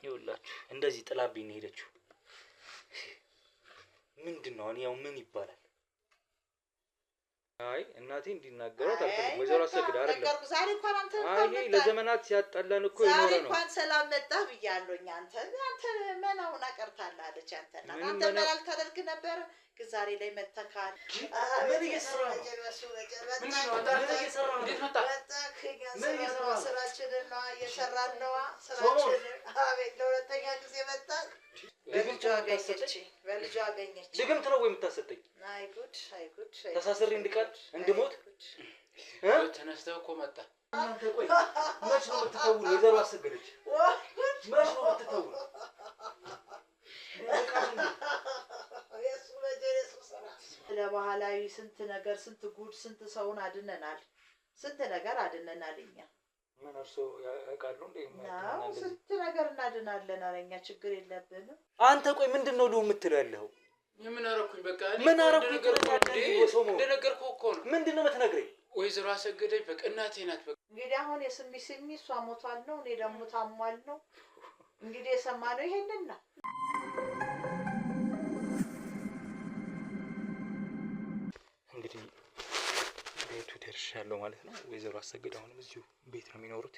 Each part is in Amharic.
ይኸውላችሁ እንደዚህ ጥላብኝ ነው ሄደችው። ምንድነው ያው ምን ይባላል? አይ እናቴ እንዲናገራት አልፈልግም። ወይዘሮ አሰግድ አይደለም ዛሬ እንኳን አንተ አይ ለዘመናት ሲያጣላን እኮ ይኖር ነው። ዛሬ እንኳን ሰላም መጣህ ብያለሁኝ። አንተ መናውን አቀርታለህ አለች። አንተ መላል ታደርግ ነበር ግን ዛሬ ላይ መተካል። ምን እየሰራ ነው? ምን እየሰራ ነው? እንዴት መጣ? ስራችንን ነው እየሰራን ነው። ስራችንን አቤት ለሁለተኛ ጊዜ መጣ። በልጇ አገኘች። ድግምት ነው ወይ የምታሰጠኝ? አይ ጉድ ተሳስሬ እንድቀር እንድሞት ተነስተህ እኮ መጣ። አንተ ቆይ መች ነው የምትተውሉ? ወይዘሮ አሰገደች መች ነው የምትተውሉ? ለባህላዊ ስንት ነገር ስንት ጉድ ስንት ሰውን አድነናል። ስንት ነገር አድነናል እኛ። ምን እርሶ ያውቃሉ እንዴ? ስንት ነገር እናድናለን። አለኛ ችግር የለብንም። አንተ ቆይ ምንድነው ነው የምትለው ያለው? ምን አረኩኝ? በቃ ምን አረኩኝ? እንደነገርኩህ እኮ ነው። ምንድነው የምትነግረኝ? ወይዘሮ አሰገደች በቃ እናቴ ናት። በቃ እንግዲህ አሁን የስሚ እሷ ሞቷል ነው፣ እኔ ደግሞ ታሟል ነው። እንግዲህ የሰማነው ይሄንን ነው። እንግዲህ ቤቱ ደርሻለሁ ማለት ነው። ወይዘሮ አሰገድ አሁንም እዚሁ ቤት ነው የሚኖሩት።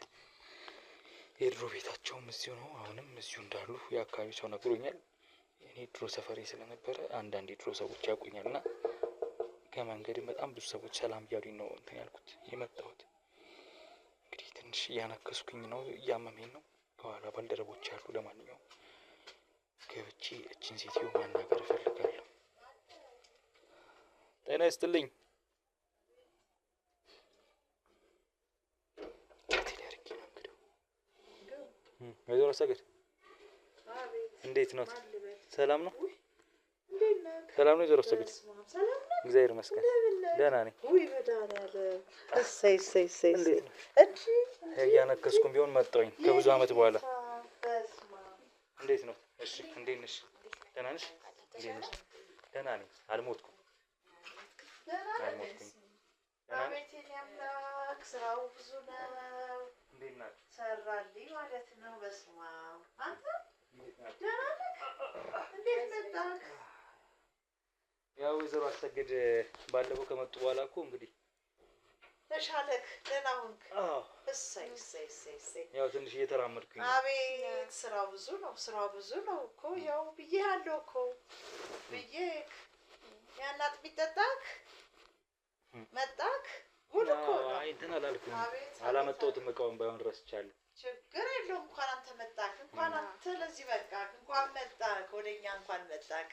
የድሮ ቤታቸውም እዚሁ ነው። አሁንም እዚሁ እንዳሉ የአካባቢ ሰው ነግሮኛል። እኔ ድሮ ሰፈሬ ስለነበረ አንዳንድ የድሮ ሰዎች ያውቁኛልና ከመንገድም በጣም ብዙ ሰዎች ሰላም እያሉኝ ነው እንትን ያልኩት የመጣሁት። እንግዲህ ትንሽ እያነከስኩኝ ነው፣ እያመመኝ ነው። ከኋላ ባልደረቦች አሉ። ለማንኛውም ገብቼ እችን ሴትዮ ማናገር እፈልጋለሁ። ጤና ይስጥልኝ። ወይዘሮ አሰገድ እንዴት ነው? ሰላም ነው? ሰላም ነው ወይዘሮ አሰገድ? እግዚአብሔር ይመስገን ደህና ነኝ። እያነከስኩም ቢሆን መጣሁኝ ከብዙ ዓመት በኋላ። እንዴት ነው? እሺ እንዴት ነሽ? ደህና ነሽ? እንዴት ነሽ? ደህና ነኝ። አልሞትኩም። አቤት የኔ አምላክ ስራው ብዙ ነው። እንዴት ናችሁ? ሰራልኝ ማለት ነው። በስመ አብ አንተ ደህና ነህ? እንዴት መጣህ? ያው ወይዘሮ አሰገድ ባለፈው ከመጡ በኋላ እኮ እንግዲህ ተሻለክ? ደህና ሆንክ? አዎ። እሰይ። ያው ትንሽ እየተራመድኩኝ ነው። አቤት ስራው ብዙ ነው እኮ ያው ብዬሃለሁ እኮ ብዬሽ ያን አጥሚት ጠጣክ መጣክ ጉድ እኮ ነው። አይ እንትን አላልኩም፣ አላመጣሁትም። እቃውን ባይሆን ረስቻለሁ። ችግር የለውም። እንኳን አንተ መጣክ፣ እንኳን አንተ ለዚህ በቃክ፣ እንኳን መጣክ፣ ወደኛ እንኳን መጣክ።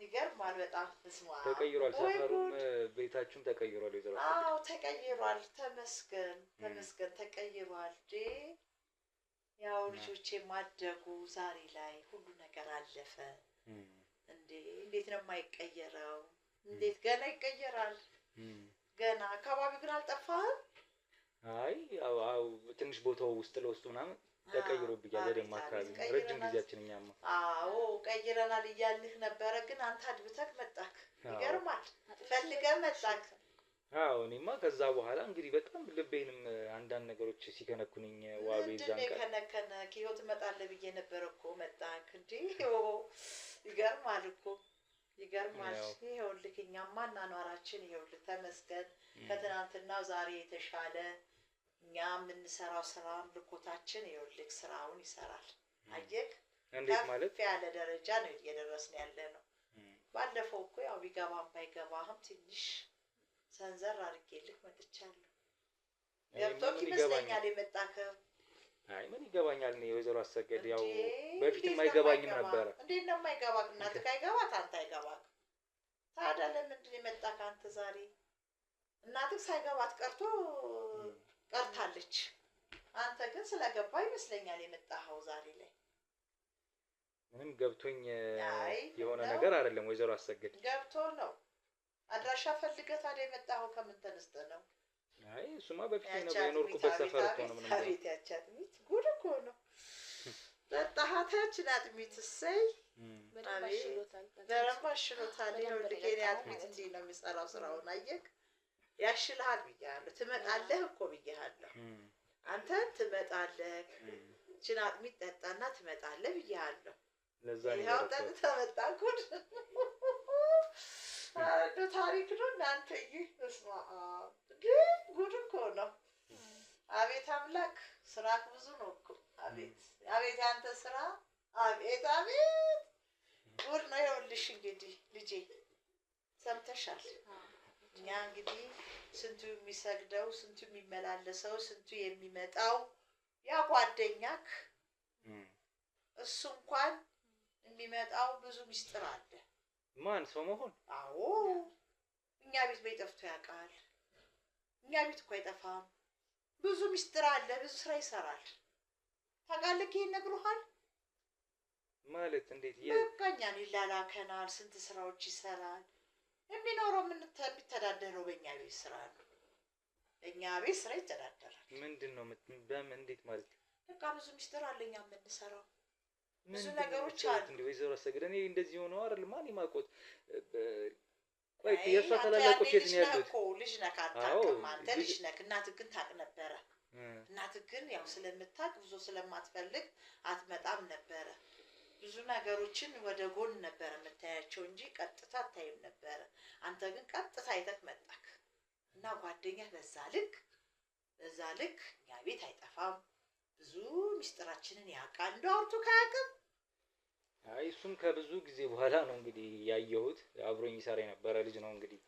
ይገርማል በጣም። እስማ ተቀይሯል፣ ሰፈሩም ቤታችሁም ተቀይሯል ወይዘሮ አሰገድ? አዎ ተቀይሯል። ተመስገን ተቀይሯል። ያው ልጆቼ ማደጉ ዛሬ ላይ ሁሉ ነገር አለፈ። እንዴት ነው የማይቀየረው? እንዴት ገና ይቀየራል። ገና አካባቢ ግን አልጠፋህም? አይ ያው ትንሽ ቦታው ውስጥ ለውስጥ ምናምን ተቀይሮብኛል። ደም አካባቢ ረጅም ጊዜያችን እኛማ አዎ ቀይረናል እያልህ ነበረ፣ ግን አንተ አድብተህ መጣክ። ይገርማል። ፈልገህ መጣክ። አዎ እኔማ ከዛ በኋላ እንግዲህ በጣም ልቤንም አንዳንድ ነገሮች ሲከነኩንኝ ዋቤ ዛንቀ ከነከነ ኪዮ ትመጣለህ ብዬ ነበር እኮ መጣክ እንዴ። ይገርማል እኮ ይገርማል። ይኸውልህ እኛማ አኗኗራችን ይኸውልህ ተመስገን ከትናንትናው ዛሬ የተሻለ እኛ የምንሰራው ስራ ልኮታችን ይኸውልህ ስራውን ይሰራል። አየህ እንዴት ማለት ያለ ደረጃ ነው እየደረስን ያለ ነው። ባለፈው እኮ ያው ቢገባም ባይገባህም ትንሽ ሰንዘር አድርጌልህ መጥቻለሁ። ገብቶክ ይመስለኛል የመጣከው። አይ ምን ይገባኛል? እኔ ወይዘሮ አሰገድ ያው በፊትም አይገባኝም ነበር። እንዴት ነው የማይገባክ? እናትህ አይገባት አንተ አይገባክ። ታዲያ ለምንድን የመጣክ አንተ ዛሬ? እናትህ ሳይገባት ቀርታለች። አንተ ግን ስለገባ ይመስለኛል የመጣኸው ዛሬ ላይ። ምንም ገብቶኝ የሆነ ነገር አይደለም ወይዘሮ አሰገድ። ገብቶ ነው አድራሻ ፈልገህ ታዲያ የመጣኸው ከምን ተነስተህ ነው? አይ እሱማ በፊት ነው የኖርኩበት ሰፈር እኮ ነው። ምንም አቤት ያቺ አጥሚት ጉድ እኮ ነው። ጠጣሃት ያቺን አጥሚት? እሰይ በደንብ አሽሎታል። ይኸውልህ የእኔ አጥሚት እንዲህ ነው የሚሰራው ስራውን። አየህ ያሽልሃል ብዬሃለሁ። ትመጣለህ እኮ ብዬሃለሁ። አንተ ትመጣለህ ችን አጥሚት ጠጣና ትመጣለህ ብያለሁ። ለዛ ነው ይኸው ጠጥተህ መጣ። ጉድ ታሪክ ነው እናንተ። በስመ አብ ጉድ እኮ ነው። አቤት አምላክ ስራክ ብዙ ነው እኮ። አቤት አቤት ያንተ ስራ አቤት አቤት ጉድ ነው። ይኸውልሽ እንግዲህ ልጄ ሰምተሻል። እኛ እንግዲህ ስንቱ የሚሰግደው ስንቱ የሚመላለሰው ስንቱ የሚመጣው ያ ጓደኛክ እሱ እንኳን የሚመጣው ብዙ ሚስጥር አለ። ማን ሰው መሆን? አዎ እኛ ቤት በይጠፍቶ ያውቃል። እኛ ቤት እኮ አይጠፋም። ብዙ ሚስጥር አለ። ብዙ ስራ ይሰራል። ታውቃለህ? ይሄን ነግሮሃል ማለት እንዴት? በቃ እኛን ይላላከናል። ስንት ስራዎች ይሰራል። የሚኖረው የሚተዳደረው በእኛ ቤት ስራ ነው። እኛ ቤት ስራ ይተዳደራል። ምንድን ነው? በምን? እንዴት ማለት? በቃ ብዙ ሚስጥር አለ እኛ የምንሰራው ብዙ ነገሮች አሉ። እንዴ ወይዘሮ አሰግድ እኔ እንደዚህ ሆነው አይደል? ማን ይማቆት? ቆይ የእሷ ታላላቆች የት ነው ያሉት? ልጅ ነህ አታውቅም። አንተ ልጅ ነህ። እናትህ ግን ታውቅ ነበረ። እናትህ ግን ያው ስለምታውቅ ብዙ ስለማትፈልግ አትመጣም ነበረ። ብዙ ነገሮችን ወደ ጎን ነበረ የምታያቸው እንጂ ቀጥታ አታይም ነበረ። አንተ ግን ቀጥታ አይተህ መጣክ እና ጓደኛህ በዛ ልክ እኛ ቤት አይጠፋም። ብዙ ሚስጥራችንን ያውቃል። እንደው አውርቶ ካያውቅም አይ እሱም ከብዙ ጊዜ በኋላ ነው እንግዲህ ያየሁት። አብሮኝ ይሰራ የነበረ ልጅ ነው እንግዲህ።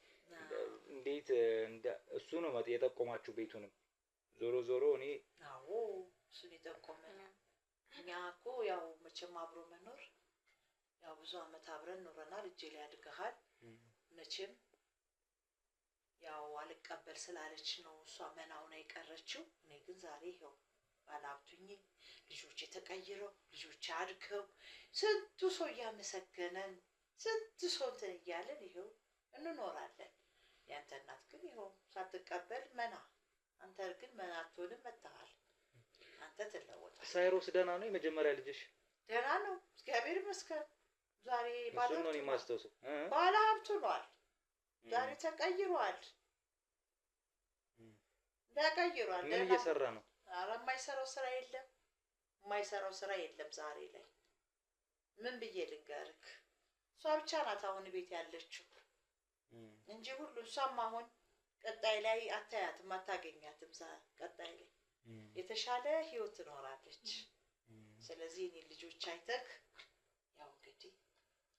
እንዴት እሱ ነው የጠቆማችሁ ቤቱንም? ዞሮ እኔ አዎ እሱን የጠቆመን። እኛ እኮ ያው መቼም አብሮ መኖር ያው ብዙ አመት አብረን ኖረናል። እጄ ላይ አድገሃል። መቼም ያው አልቀበል ስላለች ነው እሷ መናውን የቀረችው። እኔ ግን ዛሬ ይኸው ባላብቱኝ ልጆች ተቀይረው ልጆች አድገው ስንቱ ሰው እያመሰገነን ስንቱ ሰው እንትን እያለን ይኸው እንኖራለን። ያንተ እናት ግን ይኸው ሳትቀበል መና። አንተ ግን መና አትሆንም መጥተሃል። አንተ ትለወጣለህ። ሳይሮስ ደህና ነው? የመጀመሪያ ልጅሽ ደህና ነው እግዚአብሔር ይመስገን። ዛሬ ባለ ነው የማስተውሰው ባለ ሀብት ሆኗል። ዛሬ ተቀይሯል። ተቀይሯል። ምን እየሰራ ነው? ኧረ የማይሰራው ስራ የለም ዛሬ ላይ። ምን ብዬ ልንገርክ? እሷ ብቻ ናት አሁን ቤት ያለችው እንጂ ሁሉ እሷም አሁን ቀጣይ ላይ አታያትም፣ አታገኛትም። ቀጣይ ላይ የተሻለ ህይወት ትኖራለች። ስለዚህ እኔ ልጆች አይተክ ያው እንግዲህ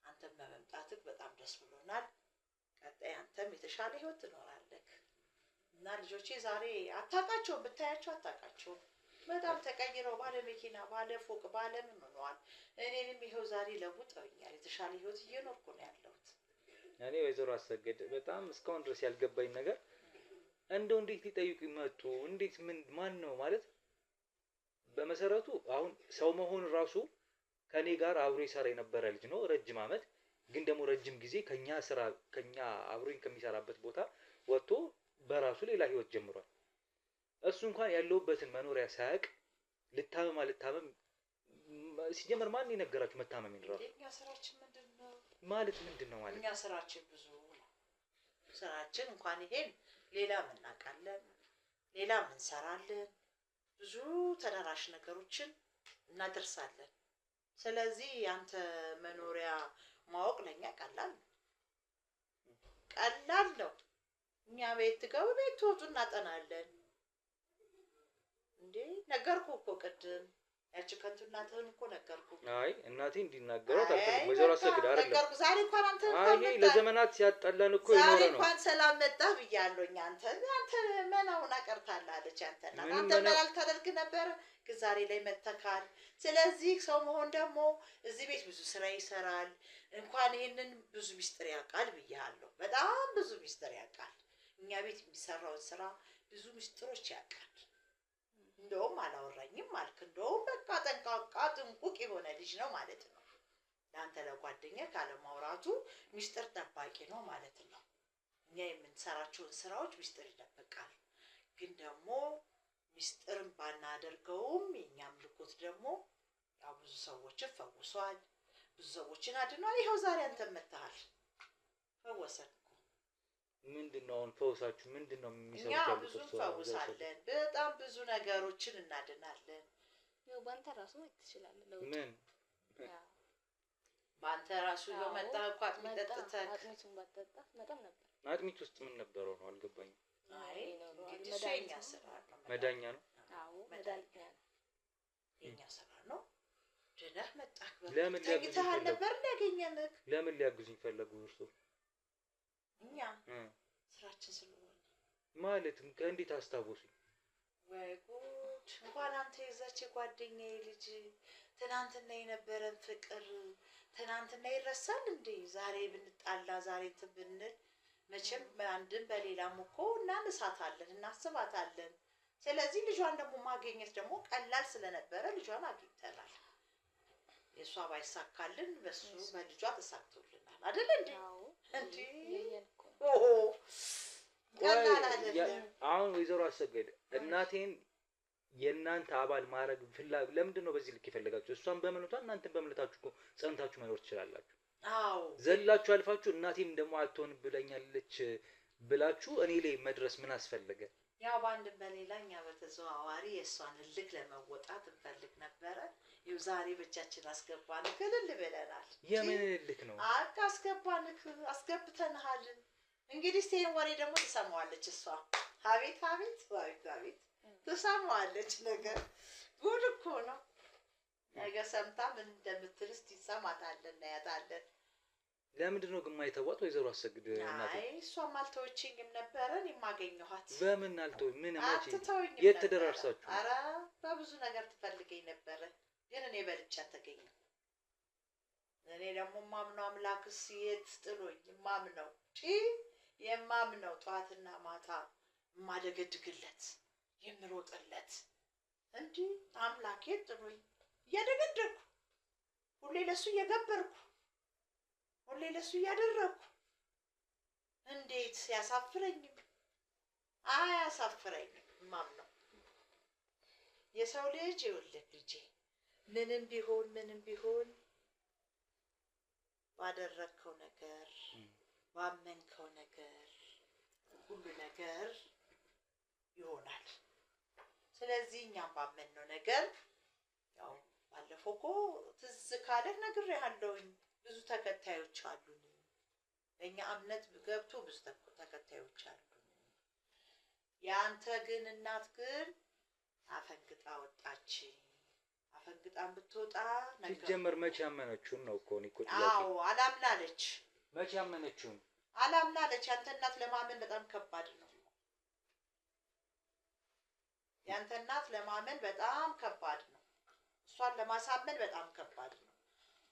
አንተም በመምጣትክ በጣም ደስ ብሎናል። ቀጣይ አንተም የተሻለ ህይወት ትኖራለህ እና ልጆቼ ዛሬ አታውቃቸውም፣ ብታያቸው አታውቃቸውም። በጣም ተቀይረው ባለ መኪና ባለ ፎቅ ባለ ምን ሆነዋል። እኔንም ይኸው ዛሬ ለውጠውኛል። የተሻለ ህይወት እየኖርኩ ነው ያለሁት። እኔ ወይዘሮ አሰግድ በጣም እስካሁን ድረስ ያልገባኝ ነገር እንደው እንዴት ሊጠይቁ ይመጡ? እንዴት ማን ነው ማለት? በመሰረቱ አሁን ሰው መሆን ራሱ ከኔ ጋር አብሮ ይሰራ የነበረ ልጅ ነው ረጅም አመት። ግን ደግሞ ረጅም ጊዜ ከኛ አብሮኝ ከሚሰራበት ቦታ ወጥቶ በራሱ ሌላ ህይወት ጀምሯል። እሱ እንኳን ያለውበትን መኖሪያ ሳያውቅ ልታመም ሲጀመር ማን የነገራችሁ መታመሚን ራሱ? እኛ ስራችን ምንድነው ማለት? እኛ ስራችን ብዙ ነው። ስራችን እንኳን ይሄን ሌላም እናውቃለን፣ ሌላም እንሰራለን። ብዙ ተደራሽ ነገሮችን እናደርሳለን። ስለዚህ ያንተ መኖሪያ ማወቅ ለኛ ቀላል ነው። እኛ ቤት ትገቡ ቤት ትወጡ እናጠናለን። እንዴ ነገርኩህ እኮ ቅድም ያቺ ከንቱ እናትህን እኮ ነገርኩህ። አይ እናቴ እንዲናገራት አልፈልግም። ወይዘሮ አሰግድ አይደለም ነገርኩህ። ዛሬ እንኳን አንተ ይሄ ለዘመናት ሲያጣላን እኮ ይኖረ ነው። ዛሬ እንኳን ሰላም መጣህ ብያለሁኝ። አንተ መናውን አቀርታለህ አለች። አንተ መና ልታደርግ ነበረ፣ ግን ዛሬ ላይ መተካል። ስለዚህ ሰው መሆን ደግሞ እዚህ ቤት ብዙ ስራ ይሰራል። እንኳን ይሄንን ብዙ ሚስጥር ያውቃል ብያለሁ። በጣም ብዙ ሚስጥር ያውቃል። እኛ ቤት የሚሰራውን ስራ ብዙ ሚስጥሮች ያውቃል። እንደውም አላወራኝም አልክ። እንደውም በቃ ጠንቃቃ ጥንቁቅ የሆነ ልጅ ነው ማለት ነው። ለአንተ ለጓደኛ ካለማውራቱ ሚስጥር ጠባቂ ነው ማለት ነው። እኛ የምንሰራቸውን ስራዎች ሚስጥር ይጠብቃል። ግን ደግሞ ሚስጥርን ባናደርገውም የኛም ልኮት ደግሞ ያው ብዙ ሰዎችን ፈውሷል፣ ብዙ ሰዎችን አድኗል። ይኸው ዛሬ አንተ መጥተሃል፣ ፈወሰን። ምንድነው አሁን ፈውሳችሁ? ምንድነው የሚሰሩት? እኛ ብዙ ፈውሳለን፣ በጣም ብዙ ነገሮችን እናድናለን። ያው ባንተ ራሱ ማለት ትችላለህ። ለውጥ ምን ባንተ ራሱ የመጣ እኮ አጥሚት ጠጥተህ አጥሚቱን ባጠጣ መጣም ነበር። አጥሚት ውስጥ ምን ነበረው ነው አልገባኝም። አይ እንግዲህ እሱ የኛ ስራ ነው። መዳኛ ነው። አዎ መድኃኒት ነው የኛ ስራ ነው። ድነህ መጣህ። ለምን ተኝተሃል ነበር እንዳገኘንህ? ለምን ሊያግዙኝ ፈለጉ እርሱ? እኛ ስራችን ስለሆነ ማለት እንዴት አስታወሱኝ? ወይ ጉድ! እንኳን አንተ የዛች ጓደኛዬ ልጅ ትናንትና የነበረን ፍቅር ትናንትና ይረሳል እንዴ? ዛሬ ብንጣላ ዛሬ እንትን ብንል መቼም አንድም በሌላም እኮ እናነሳታለን እናስባታለን። ስለዚህ ልጇን ደግሞ ማግኘት ደግሞ ቀላል ስለነበረ ልጇን አግኝተናል። የእሷ ባይሳካልን በሱ በልጇ ተሳክቶልናል አይደል እንዴ? እንዴ ኦሆ ቀላል አይደለም። አሁን ወይዘሮ አሰገድ እናቴን የእናንተ አባል ማድረግ ለምንድን ነው በዚህ ልክ የፈለጋችሁ? እሷን በእምነቷ እናንተን በእምነታችሁ እኮ ጸንታችሁ መኖር ትችላላችሁ። አዎ ዘላችሁ አልፋችሁ እናቴን ደግሞ አትሆን ብለኛለች ብላችሁ እኔ ላይ መድረስ ምን አስፈለገ? ያው በአንድም በሌላ እኛ በተዘዋዋሪ የእሷን እልክ ለመወጣት እንፈልግ ነበረ። ይኸው ዛሬ በእጃችን አስገባን፣ ክልል ብለናል። የምን እልክ ነው? አስገባን፣ አስገብተንሃል። እንግዲህ ይሄን ወሬ ደግሞ ትሰማዋለች እሷ። አቤት አቤት አቤት አቤት ትሰማዋለች። ነገር ጉድ እኮ ነው። ነገ ሰምታ ምን እንደምትል እስቲ እንሰማታለን፣ እናያታለን። ለምንድን ነው ግን የማይተዋት ወይዘሮ አሰግድ እናቴ? አይ እሷም አልተወችኝም ነበረ። እኔም አገኘኋት። በምን አልተወኝ? ምን ማቼ አትተውኝም? የት ተደራርሳችሁ? ኧረ በብዙ ነገር ትፈልገኝ ነበረ፣ ግን እኔ በልጬ አልተገኘም። እኔ ደግሞ ማምነው አምላክስ የት ጥሎኝ የማምነው ጠዋትና ማታ የማደገድግለት የምሮጥለት እንዲህ አምላክ የት ጥሎኝ እያደገደግኩ ሁሌ ለሱ እየገበርኩ ሁሌ ለሱ እያደረኩ እንዴት ያሳፍረኝም? አያሳፍረኝም። ማምነው የሰው ልጅ ይኸውልህ ልጄ ምንም ቢሆን ባደረግከው ነገር ባመንከው ነገር ሁሉ ነገር ይሆናል። ስለዚህ እኛም ባመንነው ነገር ያው ባለፈው እኮ ትዝ ካለህ ነግሬሃለሁኝ። ብዙ ተከታዮች አሉን። በእኛ እምነት ገብቶ ብዙ ተከታዮች አሉን። የአንተ ግን እናት ግን አፈንግጣ ወጣች። አፈንግጣን ብትወጣ ነገር ሲጀመር መቼ ያመነችውን ነው እኮ እኔ እኮ ጥያቄ። አዎ አላምናለች። መቼ ያመነችውን አላምናለች። ያንተ እናት ለማመን በጣም ከባድ ነው። ያንተ እናት ለማመን በጣም ከባድ ነው። እሷን ለማሳመን በጣም ከባድ ነው።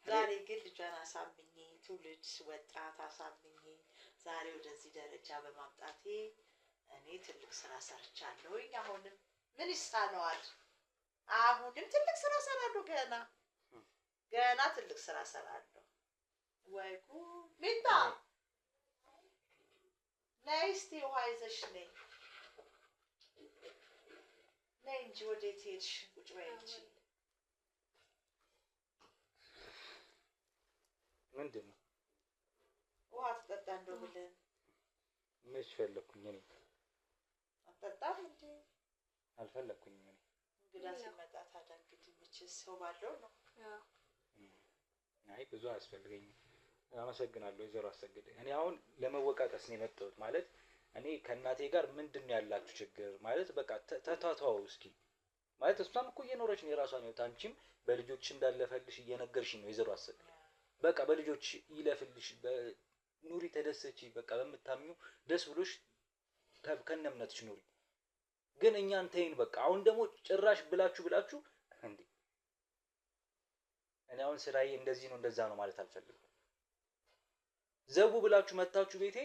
ዛሬ ግን ልጇን አሳምኜ ትውልድ ወጣት አሳምኜ ዛሬ ወደዚህ ደረጃ በማምጣቴ እኔ ትልቅ ስራ ሰርቻለሁኝ። አሁንም ምን ይሳነዋል? አሁንም ትልቅ ስራ ሰራለሁ። ገና ትልቅ ስራ ሰራለሁ። ወይ ጉድ! ሚጣ ነይ እስቲ ውሃ ይዘሽ ነይ እንጂ ወዴት ሄድሽ? ቁጭ በይ እንጂ። ምንድን ነው ውሃ ትጠጣ እንደው ብለን መች ፈለኩኝ? እኔ አትጠጣም እንዴ? አልፈለኩኝም። እኔ እንግዳ ሲመጣ ታዲያ እንግዲህ መቼስ ሰው ባለው ነው። አይ ብዙ አያስፈልገኝም። አመሰግናለሁ ወይዘሮ አሰግድ። እኔ አሁን ለመወቃቀስ ነው የመጣሁት። ማለት እኔ ከእናቴ ጋር ምንድን ነው ያላችሁ ችግር? ማለት በቃ ተታታው እስኪ። ማለት እሷም እኮ እየኖረች ነው የራሷን ህይወት። አንቺም በልጆች እንዳለፈልሽ እየነገርሽ ነው ወይዘሮ አሰግድ። በቃ በልጆች ይለፍልሽ፣ ኑሪ፣ ተደሰቺ። በቃ በምታምኙ ደስ ብሎሽ ከነ እምነትሽ ኑሪ። ግን እኛን ተይን በቃ። አሁን ደግሞ ጭራሽ ብላችሁ እንዴ! እኔ አሁን ስራዬ እንደዚህ ነው እንደዛ ነው ማለት አልፈልግም። ዘቡ ብላችሁ መታችሁ ቤቴ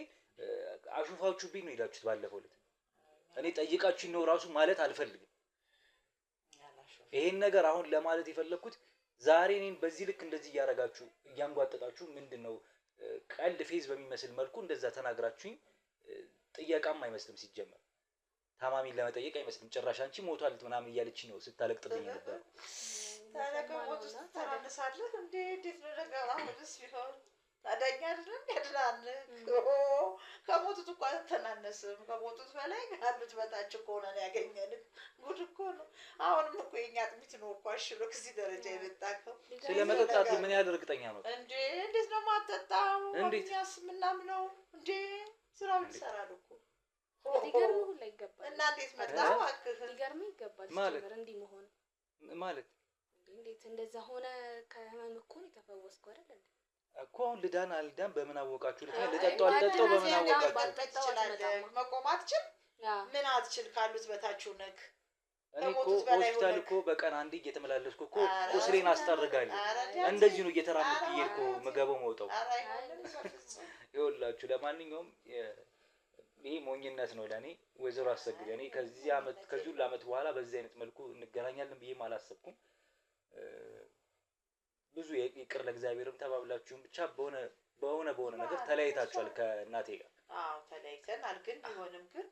አሹፋችሁብኝ ነው ሄዳችሁት ባለፈው ዕለት። እኔ ጠይቃችሁኝ ነው ራሱ ማለት አልፈልግም። ይሄን ነገር አሁን ለማለት የፈለኩት ዛሬ እኔን በዚህ ልክ እንደዚህ እያረጋችሁ እያንጓጠጣችሁ ምንድነው ቀልድ ፌዝ በሚመስል መልኩ እንደዛ ተናግራችሁኝ ጥያቃም አይመስልም። ሲጀመር ታማሚን ለመጠየቅ አይመስልም። ጭራሽ አንቺ ሞቷል ምናምን እያለችኝ ነው ስታለቅጥብኝ ነበር። ታለቀ ሞት ውስጥ ተራነሳለህ እንዴ? እንዴት ነው ነገር? አሁንስ ቢሆን ታዳኛ አይደለም ያድናል። ከሞቱት እኮ አልተናነስም። ከሞቱት በላይ ካሉት በታች እኮ ሆነን ያገኘን። ጉድ እኮ ነው። አሁንም እኮ የኛ አጥሚት ነው እኮ አሽሎ ከዚህ ደረጃ የመጣከው። ስለመጠጣት ምን ያህል እርግጠኛ ነው እንዴ? እንዴት ነው የማትጠጣው? እኛስ ምናምነው እንዴ? ስራውን ይሰራል እኮ ሊገርምህ ሁላ ይገባል። እና እንዴት መጣ እባክህ? ሊገርምህ ይገባል ማለት እንዲህ መሆን ማለት እንዴት እንደዛ ሆነ? ከህመም እኮ ነው የተፈወስከው አይደል እኮ። አሁን ልዳን አልዳን በምን አወቃችሁ? ልጠጣው አልጠጣው በምን አወቃችሁ? መቆም አትችል ምን አትችል ካሉት በታችሁ ነክ እኔ እኮ ሆስፒታል እኮ በቀን አንዴ እየተመላለስኩ እኮ ቁስሌን አስጠርጋለሁ። እንደዚህ ነው እየተራመድኩ እየሄድኩ መገበው መውጣው። ይኸውላችሁ ለማንኛውም ይሄ ሞኝነት ነው ለኔ። ወይዘሮ አሰግድ እኔ ከዚህ ሁሉ ዓመት በኋላ በዚህ አይነት መልኩ እንገናኛለን ብዬም አላሰብኩም። ብዙ ይቅር ለእግዚአብሔርም ተባብላችሁም ብቻ በሆነ ነገር ተለያይታችኋል ከእናቴ ጋር። አዎ ተለያይተናል። ግን ቢሆንም ግን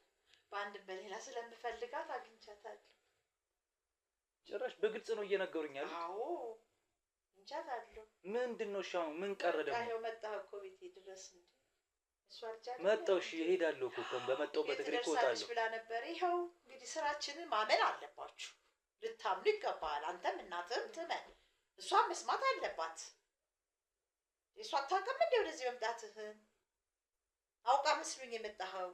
በአንድ በሌላ ስለምፈልጋት አግኝቻታለሁ። ጭራሽ በግልጽ ነው እየነገሩኝ ያሉት። አዎ እንቻታለሁ። ምንድን ነው ሻው ምን ቀረ ደግሞ? ይኸው መጣሁ እኮ ቤቴ ድረስ እንዴ እሷ አልቻለች። መጣሁ። እሺ እሄዳለሁ እኮ በመጣሁበት እግሬ እኮ እወጣለሁ። ብላ ነበር። ይኸው እንግዲህ ስራችንን ማመን አለባችሁ። ልታምኑ ይገባል። አንተም እናትህም ትመን። እሷ መስማት አለባት። እሷ አታውቅም እንዴ ወደዚህ መምጣትህን? አውቃ መስሉኝ የመጣኸው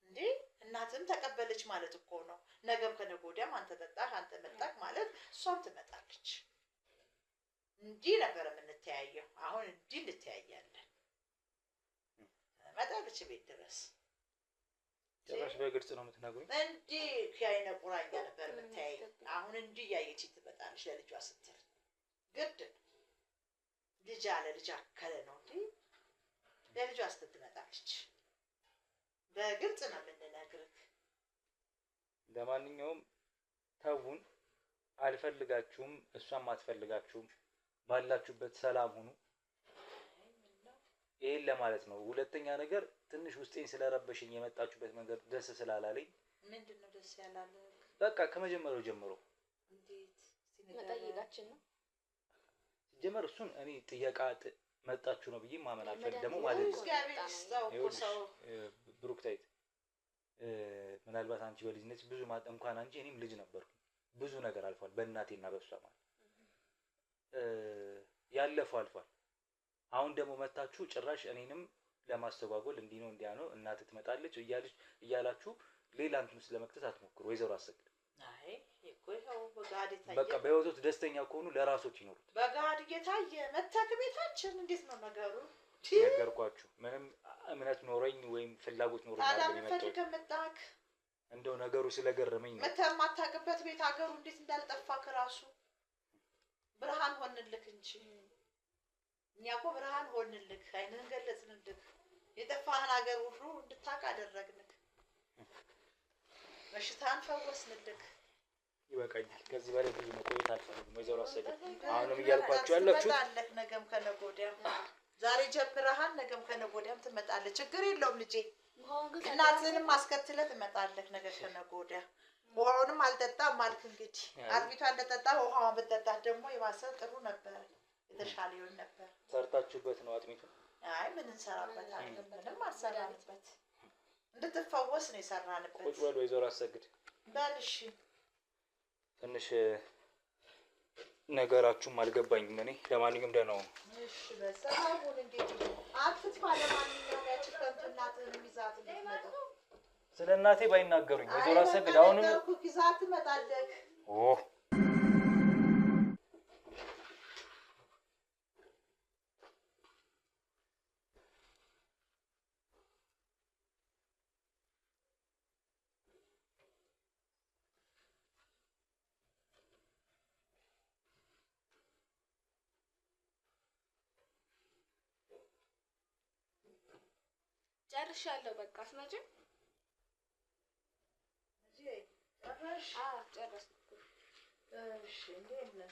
እንዴ? እናትህም ተቀበለች ማለት እኮ ነው። ነገም ከነገ ወዲያም አንተ መጣህ አንተ መጣህ ማለት እሷም ትመጣለች። እንዲህ ነበር የምንተያየው። አሁን እንዲህ እንተያያለን። መጣለች ቤት ድረስ። ጭራሽ በግልጽ ነው የምትነግሩኝ? እንዲህ ከአይነ ቁራኛ ነበር የምታየኝ። አሁን እንዲህ እያየች ትመጣለች ለልጇ ስትል። ግድ ልጅ አለ ልጅ አከለ ነው እንዴ? ለልጇ ስትል ትመጣለች። በግልጽ ነው የምንነግርህ። ለማንኛውም ተውን፣ አልፈልጋችሁም፣ እሷም አትፈልጋችሁም። ባላችሁበት ሰላም ሁኑ። ይሄን ለማለት ነው። ሁለተኛ ነገር ትንሽ ውስጤን ስለረበሽኝ የመጣችሁበት መንገድ ደስ ስላላለኝ። ምንድነው ደስ ያላለ? በቃ ከመጀመሪያው ጀምሮ እንዴት መጠየቃችን ነው ሲጀመር። እሱን እኔ ጥያቄ መጣችሁ ነው ብዬ ማመን አልፈልግም ደግሞ ማለት ነው። ብሩክታይት ምናልባት አንቺ በልጅነት ብዙ እንኳን አንቺ እኔም ልጅ ነበርኩ። ብዙ ነገር አልፏል በእናቴና በሷ ማለት ያለፈው አልፏል። አሁን ደግሞ መታችሁ ጭራሽ እኔንም ለማስተጓጎል እንዲህ ነው እንዲያ ነው እናት ትመጣለች እያላችሁ ሌላ እንትን ስለመክተት አትሞክሩ። ወይዘሮ አሰግድ አይ እኮ ይኸው በጋድ ታየ። በቃ በህይወት ደስተኛ ከሆኑ ለራሶች ይኖሩት። በጋድ እየታየ መታክ ቤታችን እንዴት ነው ነገሩ? ነገርኳችሁ። ምንም እምነት ኖረኝ ወይም ፍላጎት ኖረኝ አይደለም የመጣሁት። ከመጣክ እንደው ነገሩ ስለገረመኝ ነው። መተህ የማታውቅበት ቤት ሀገሩ እንዴት እንዳልጠፋክ ራሱ ብርሃን ሆንልክ እንጂ እኛ እኮ ብርሃን ሆንልክ፣ አይንህን ገለጽንልክ፣ የጠፋህን ሀገር ሁሉ እንድታውቅ አደረግንክ፣ በሽታን ፈወስንልክ። ይበቃኛል። ከዚህ በላይ ብዙ መቆየት አልፈልግም። ወይዘሮ አሰግድ አሁንም እያልኳችሁ ያላችሁት ትመጣለህ፣ ነገም ከነገ ወዲያም። ዛሬ ጀምረሃል፣ ነገም ከነገ ወዲያም ትመጣለህ። ችግር የለውም ልጄ። እናትህንም አስከትለህ ትመጣለህ ነገ ከነገ ወዲያ። ውሃውንም አልጠጣም አልክ። እንግዲህ አጥሚቷን እንደጠጣ ውሃዋን ብትጠጣት ደግሞ የባሰ ጥሩ ነበረ፣ የተሻለ ይሆን ነበር። ሰርታችሁበት ነው አጥሚቱ? አይ ምን እንሰራበታለን? ምንም አልሰራንበት፣ እንድትፈወስ ነው የሰራንበት። ቁጭ በል ወይዘሮ አሰግድ። በል እሺ። ትንሽ ነገራችሁም አልገባኝም እኔ። ለማንኛውም ደህና ሁኑ። እሺ በሰላሙን እንዴት አትጥፋ። ለማንኛውም ያቺ ከንቱ እናትህን ይዛት እንድትመጣ ስለ እናቴ ባይናገሩኝ ወይዘሮ አሰግድ አሁንም ይዛት ትመጣለህ። ጨርሻለሁ። በቃ አትመጭም? ጨረስኩ። እሺ እንዴት ነህ?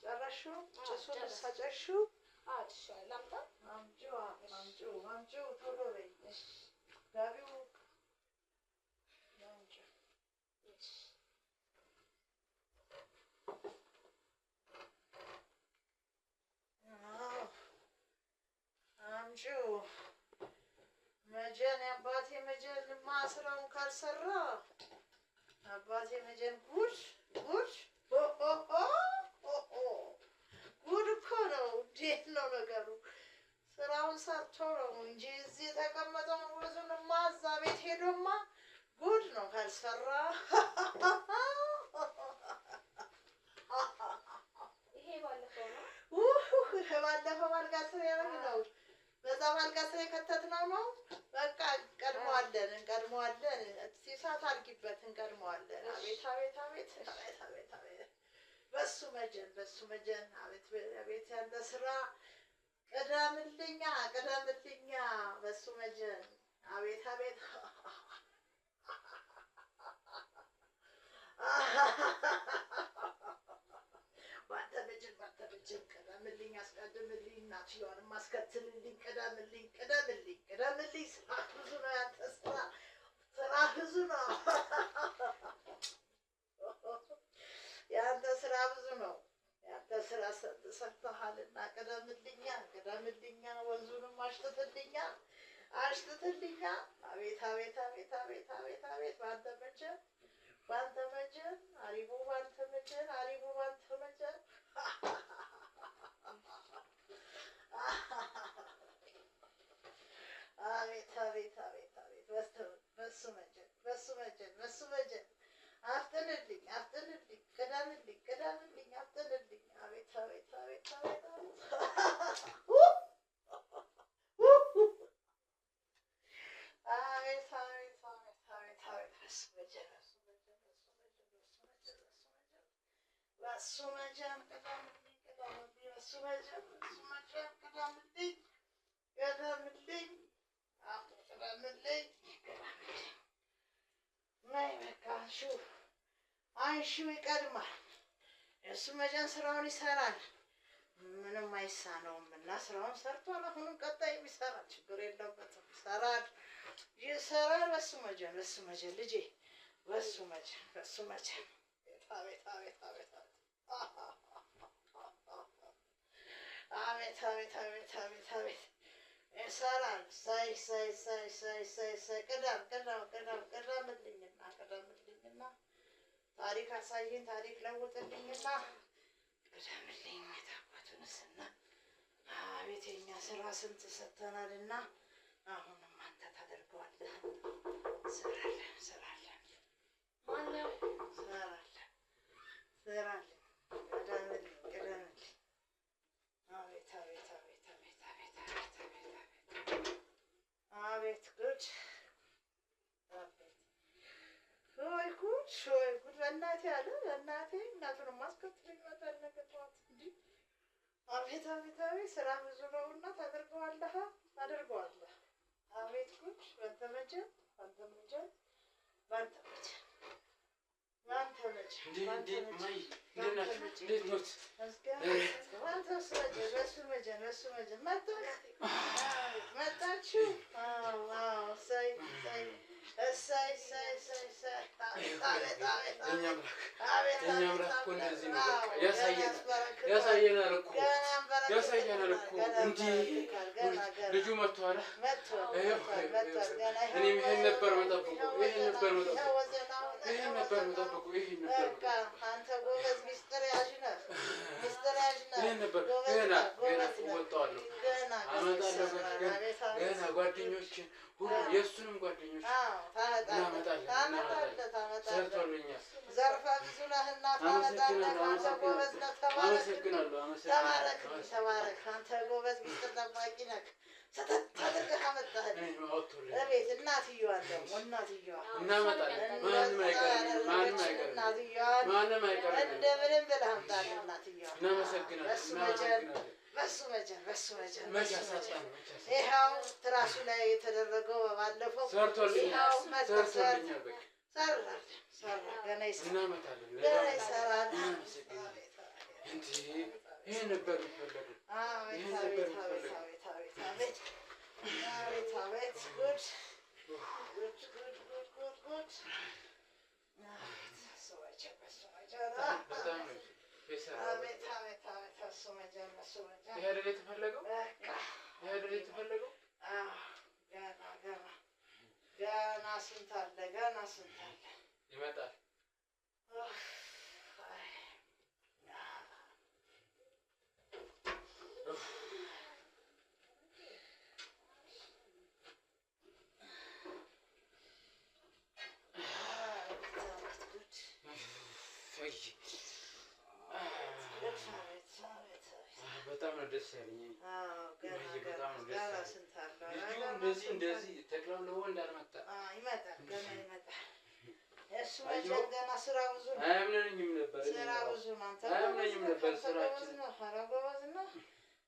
ጨረስሽው? ጭሱን ሳጨርሽው? ላምጣ? አምጪው ቶሎ በይ። ጋቢው አምጪው። አምጪው መጀን የአባቴ መጀን ማስረውን ካልሰራ አባቴ መጀን ጉድ ጉድ ጉድ እኮ ነው። እንዴት ነው ነገሩ? ስራውን ሰርቶ ነው እንጂ እዚህ የተቀመጠው ብዙንማ እዛ ቤት ሄዶማ ጉድ ነው ካልሰራ። ይሄ ባለፈው ነው። ባለፈው ባልጋ ስሬ ነው። በዛ ባልጋ ስሬ ከተትነው ነው። በቃ እንቀድመዋለን። ሲሳት አድርጊበት እንቀድመዋለን። አቤት አቤት አቤት አቤት አቤት አቤት በሱ መጀን አቤት ያለ ስራ ቅደምልኛ በሱ መጀን አቤት አቤት ባንተ መጀን ቅደምልኝ አስቀድምልኝ እናትየዋንም አስከትልልኝ ቅደምልኝ ስራ ብዙ ነው ያንተ ስራ ብዙ ነው ያንተ ስራ ብዙ ነው። ያንተ ስራ ሰርተሃልና ቅደምልኛ ወንዙንም አሽትትልኛ አቤት አቤት አቤት አቤት አቤት አቤት ባንተ መጀን አሪቡ ባንተ መጀን አቤት አቤት አቤት አቤት በሱ መጀን አፍጥንልኝ ቅደምልኝ አፍጥንልኝ አቤት አቤት አቤት አቤት በሱ መጀን ናይ በቃ አንሺው ይቀድማል። የእሱ መጀን ስራውን ይሰራል። ምንም አይሳነውም እና ስራውን ሰርቷል። አሁንም ቀጣይ ይሰራል። ችግር የለበትም። ይሰራል። በሱ መጀን ልጄ በሱ መጀን አቤት አቤት አቤት አቤት አቤት አቤት አቤት አቤት ይሰራል። ሳይ ቅደምልኝና ታሪክ አሳየኝ፣ ታሪክ ለውጥልኝና ቅደምልኝ። የታባቱንስና አቤት የኛ ስራ ስንት ሰጥተናልና አሁንም አንተ ታደርገዋለህ። ስራለን ቅደምልኝ። አቤት አቤት አቤት አቤት አቤት አቤት ጉድ ወይ ጉድ በእናቴ አለ በእናቴ እናቱን ማስከትል ይመጣል ነገር ጠዋት እንጂ አቤት አቤት አቤት ስራ ብዙ ነውና ታደርገዋለህ። አቤት ጉድ ባንተ መጀን መጣችሁ። ያሳየናል እኮ እንዲህ ልጁ መጥቷል። እኔም ይሄን ነበር መጠብቁ። አንተ ጎበዝ ሚስጥር ያዥ ነህ። ይሄን ነበር ገና እወጣዋለሁ፣ አመጣለሁ። ገና ጓደኞችን ሁሉ የእሱንም ጓደኞች እናመጣለን። ሰርቶልኛል። ዘርፈ ብዙ ነህና ታመጣለህ። አንተ ጎበዝ ነህ። ተባረክ። አንተ ጎበዝ ሚስጥር ጠባቂ ነህ። ሰተት አድርገህ አመጣህልኝ። እቤት እናትየዋን ደግሞ እናመጣለን። ማንም አይቀርም። እንደምንም ብለህ አምጣልህ እናትየዋን። እናመሰግናለን። በሱ መጀን ይኸው ትራሱ ላይ የተደረገው ባለፈው ሰርቶልኛል። ሰራ ገና ይሰራል። ይሄ ነበር የሚፈለጉት። አቤት ጉድ ይሄ አይደል የተፈለገው? አይደል የተፈለገው? ገና ስንት አለ ይመጣል። በጣም ነው ደስ ያለኝ። እንደዚህ ተክለብልቦ እንዳልመጣ ይመጣል። እሱ ገና ስራ ብዙ ነው። አያምነኝም ነበር። አያምነኝም ነበር ስራችን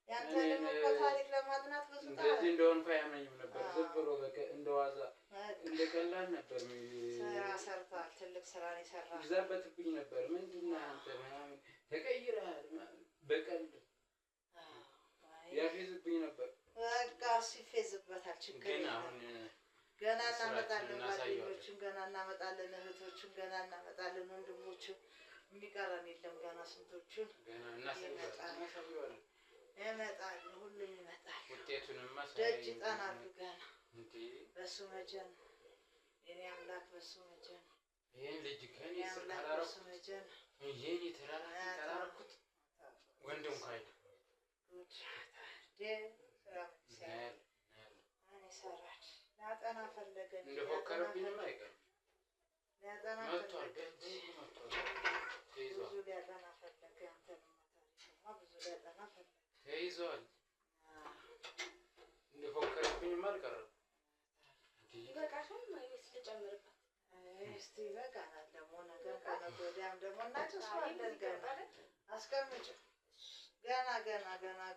ያንተ ደግሞ ታሪክ ለማጥናት ብዙ እንደዚህ እንደሆንኩ አያምነኝም ነበር። ዝም ብሎ እንደዋዛ እንደቀላል ነበር። ስራ ሰርቷል። ትልቅ ስራ ነው የሰራው። ይዛበትብኝ ነበር። ምንድን ነህ አንተ ምናምን ተቀይረሃል በቀልድ ያፌዝብኝ ነበር። በቃ ሲፌዝበታል። ችግር የለም። ገና እናመጣለን ጓደኞቹን፣ ገና እናመጣለን እህቶቹን፣ ገና እናመጣለን ወንድሞቹን። የሚቀረን የለም። ገና ስንቶቹን እናሳየዋለን። ይመጣል። ሁሉም ይመጣል። ውጤቱንማ ደጅ ይጠናሉ ገና በሱ መጀን የኔ አምላክ በሱ መጀን ይሄን ልጅ ከኔ በሱ መጀን ይሄን ተራራኩት ወንድም ካይል ሊያጠና ፈለገ። እንደፎከረብኝም አይቀርም። ሊያጠና ፈለገ። ብዙ ሊያጠና ፈለገ። ብዙ ሊያጠና ፈለገ። ተይዟል። እንደፎከረብኝም አልቀረም። ይበቃሻል ወይስ ልጨምርበት? እስቲ ይበቃናል። ደግሞ ነገር ከነገ ወዲያም ደግሞ እናጨስዋለን። ገና አስቀምጪው። ገና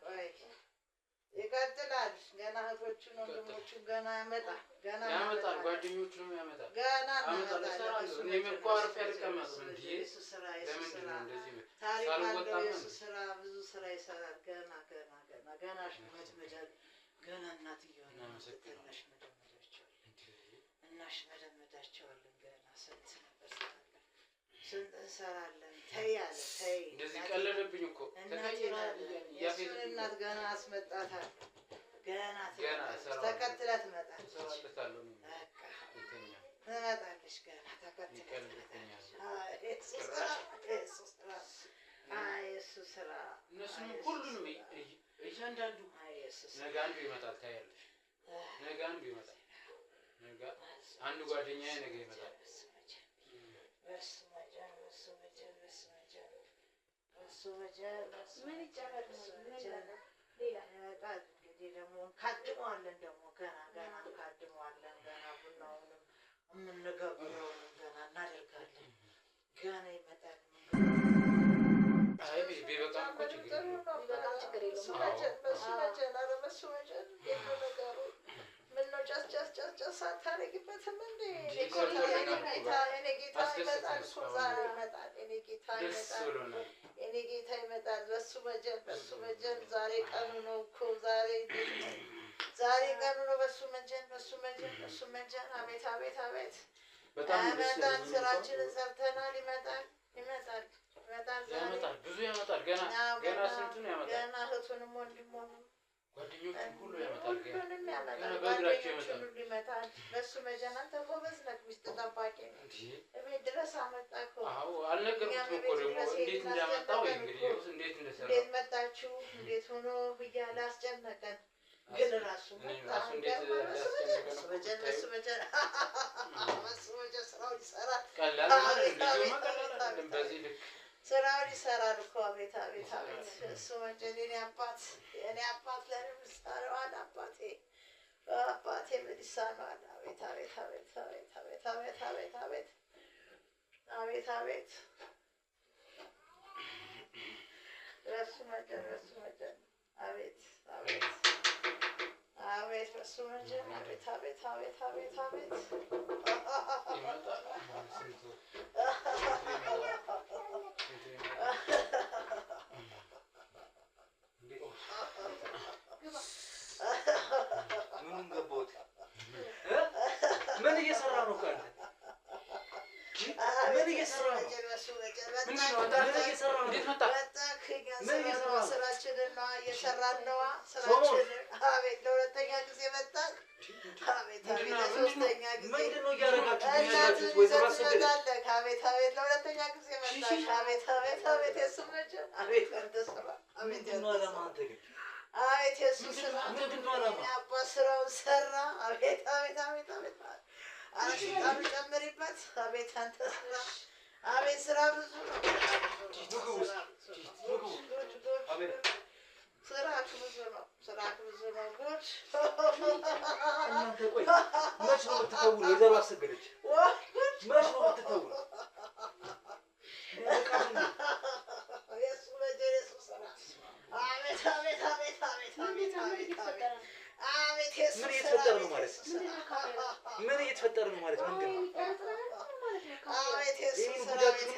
ቆይ ይቀጥላል። ገና እህቶቹን ወንድሞቹን ገና ያመጣል። ጓደኞቹንም ያመጣል። ገና እኔም እኮ አርፌ አልቀመጥም እንጂ ለምንድን ነው እንደዚህ ታሪክ አለው። የእሱ ስራ ብዙ ስራ ይሰራል። ገና ሽመድመዳል። ገና እናትየዋን እናሽመደምዳቸዋለን። ገና ስንት ነበር ስንት እንሰራለን። ተይ አለ ተይ። እንደዚህ ቀለለብኝ እኮ የእሱን እናት ገና አስመጣታል። ገና ተከትላ ትመጣለች። ትመጣለች ገና ተከትላ ትመጣለች። የእሱ ስራ እነሱንም ሁሉንም እያንዳንዱ ነገ አንዱ ይመጣል። ታያለሽ፣ ነገ አንዱ ይመጣል። ነገ አንዱ ጓደኛዬ ነገ ይመጣል። ምን ይጨመር ነው? ሌላ እንግዲህ ደግሞ እንካድመዋለን። ደግሞ ገና እንካድመዋለን። ገና ቡናውንም የምንገብረውንም ገና እናደርጋለን። ገና ይመጣል። ቢበቃም እኮ ችግር በሱ መጀን ነገሩ ምነው ጨስ አታረጊበትም እንዴ? የኔ ጌታ ይመጣል እኮ ዛሬ ይመጣል። የኔ ጌታ ይመጣል። በሱ መጀን ዛሬ ቀኑ ነው እኮ ዛሬ ቀኑ ነው። በሱ መጀን አቤት ይመጣል። ስራችንን ሰርተናል። ይመጣል። ብዙ ያመጣል። ገና ስንቱን ያመጣል። ገና እህቱንም ወንድሙንም ጓደኞቹን ሁሉ ያመጣል። ሁሉንም ያመጣል። ጓደኞቹን ሁሉ ይመጣል። በሱ መጀን አንተ ጎበዝ ነህ። ሚስት ጠባቂ እቤት ድረስ አመጣህ እኮ። አዎ አልነገርኩትም እኮ ደግሞ እንዴት እንዳመጣው እንግዲህ እንዴት እንደሰራ እንዴት መጣችሁ እንዴት ሆኖ እያለ አስጨነቀን። ግን ራሱ ስራውን ይሰራል። ስራውን ይሰራል እኮ። አቤት እሱ መጀን የኔ አባት ለኔ ምሳሌዋል። አባቴ ምን ይሳነዋል? አቤት በሱ መጀን አቤት በሱ መጀን አቤት ምኑን ገባሁት? ምን እየሰራ ነው? ካለ ምን እየሰራ ነው? ምን ነው? እንዴት መጣ? ስራችንን ነው እየሰራን ነው ስራችንን። አቤት ለሁለተኛ ጊዜ መጣን። አቤት አቤት ለሶስተኛ ጊዜ ምንድነው እያደረጋችሁ ያላችሁ? ወይዘሮ አሰገደች አቤት አቤት ለሁለተኛ ጊዜ መጣሽ። አቤት አቤት አቤት የሱ መቼ አቤት አንተ ስራ አቤት ምንድነው ዓላማ አንተ ግን አቤት የሱ ስራ ምንድነው ዓላማ? አባ ስራውን ሰራ። አቤት አቤት አቤት አቤት አሽታም ጨምሪበት። አቤት አንተ ስራ አቤት ስራ ብዙ ነው። ስራ ብዙ ነው። ስራ ብዙ ነው። ጉድ እናንተ ቆይ መች ነው የምትተውሉ? ወይዘሮ አሰገደች መች ነው የምትተውሉ? የሱ መጀለሱ ስራ አቤት አቤት አቤት አቤት አቤት አቤት አቤት የሱ ምን እየተፈጠረ ነው ማለት ምን እየተፈጠረ ነው ማለት ምንድን ነው? አቤት የሱ ይህን ስራ ጉዳችሁ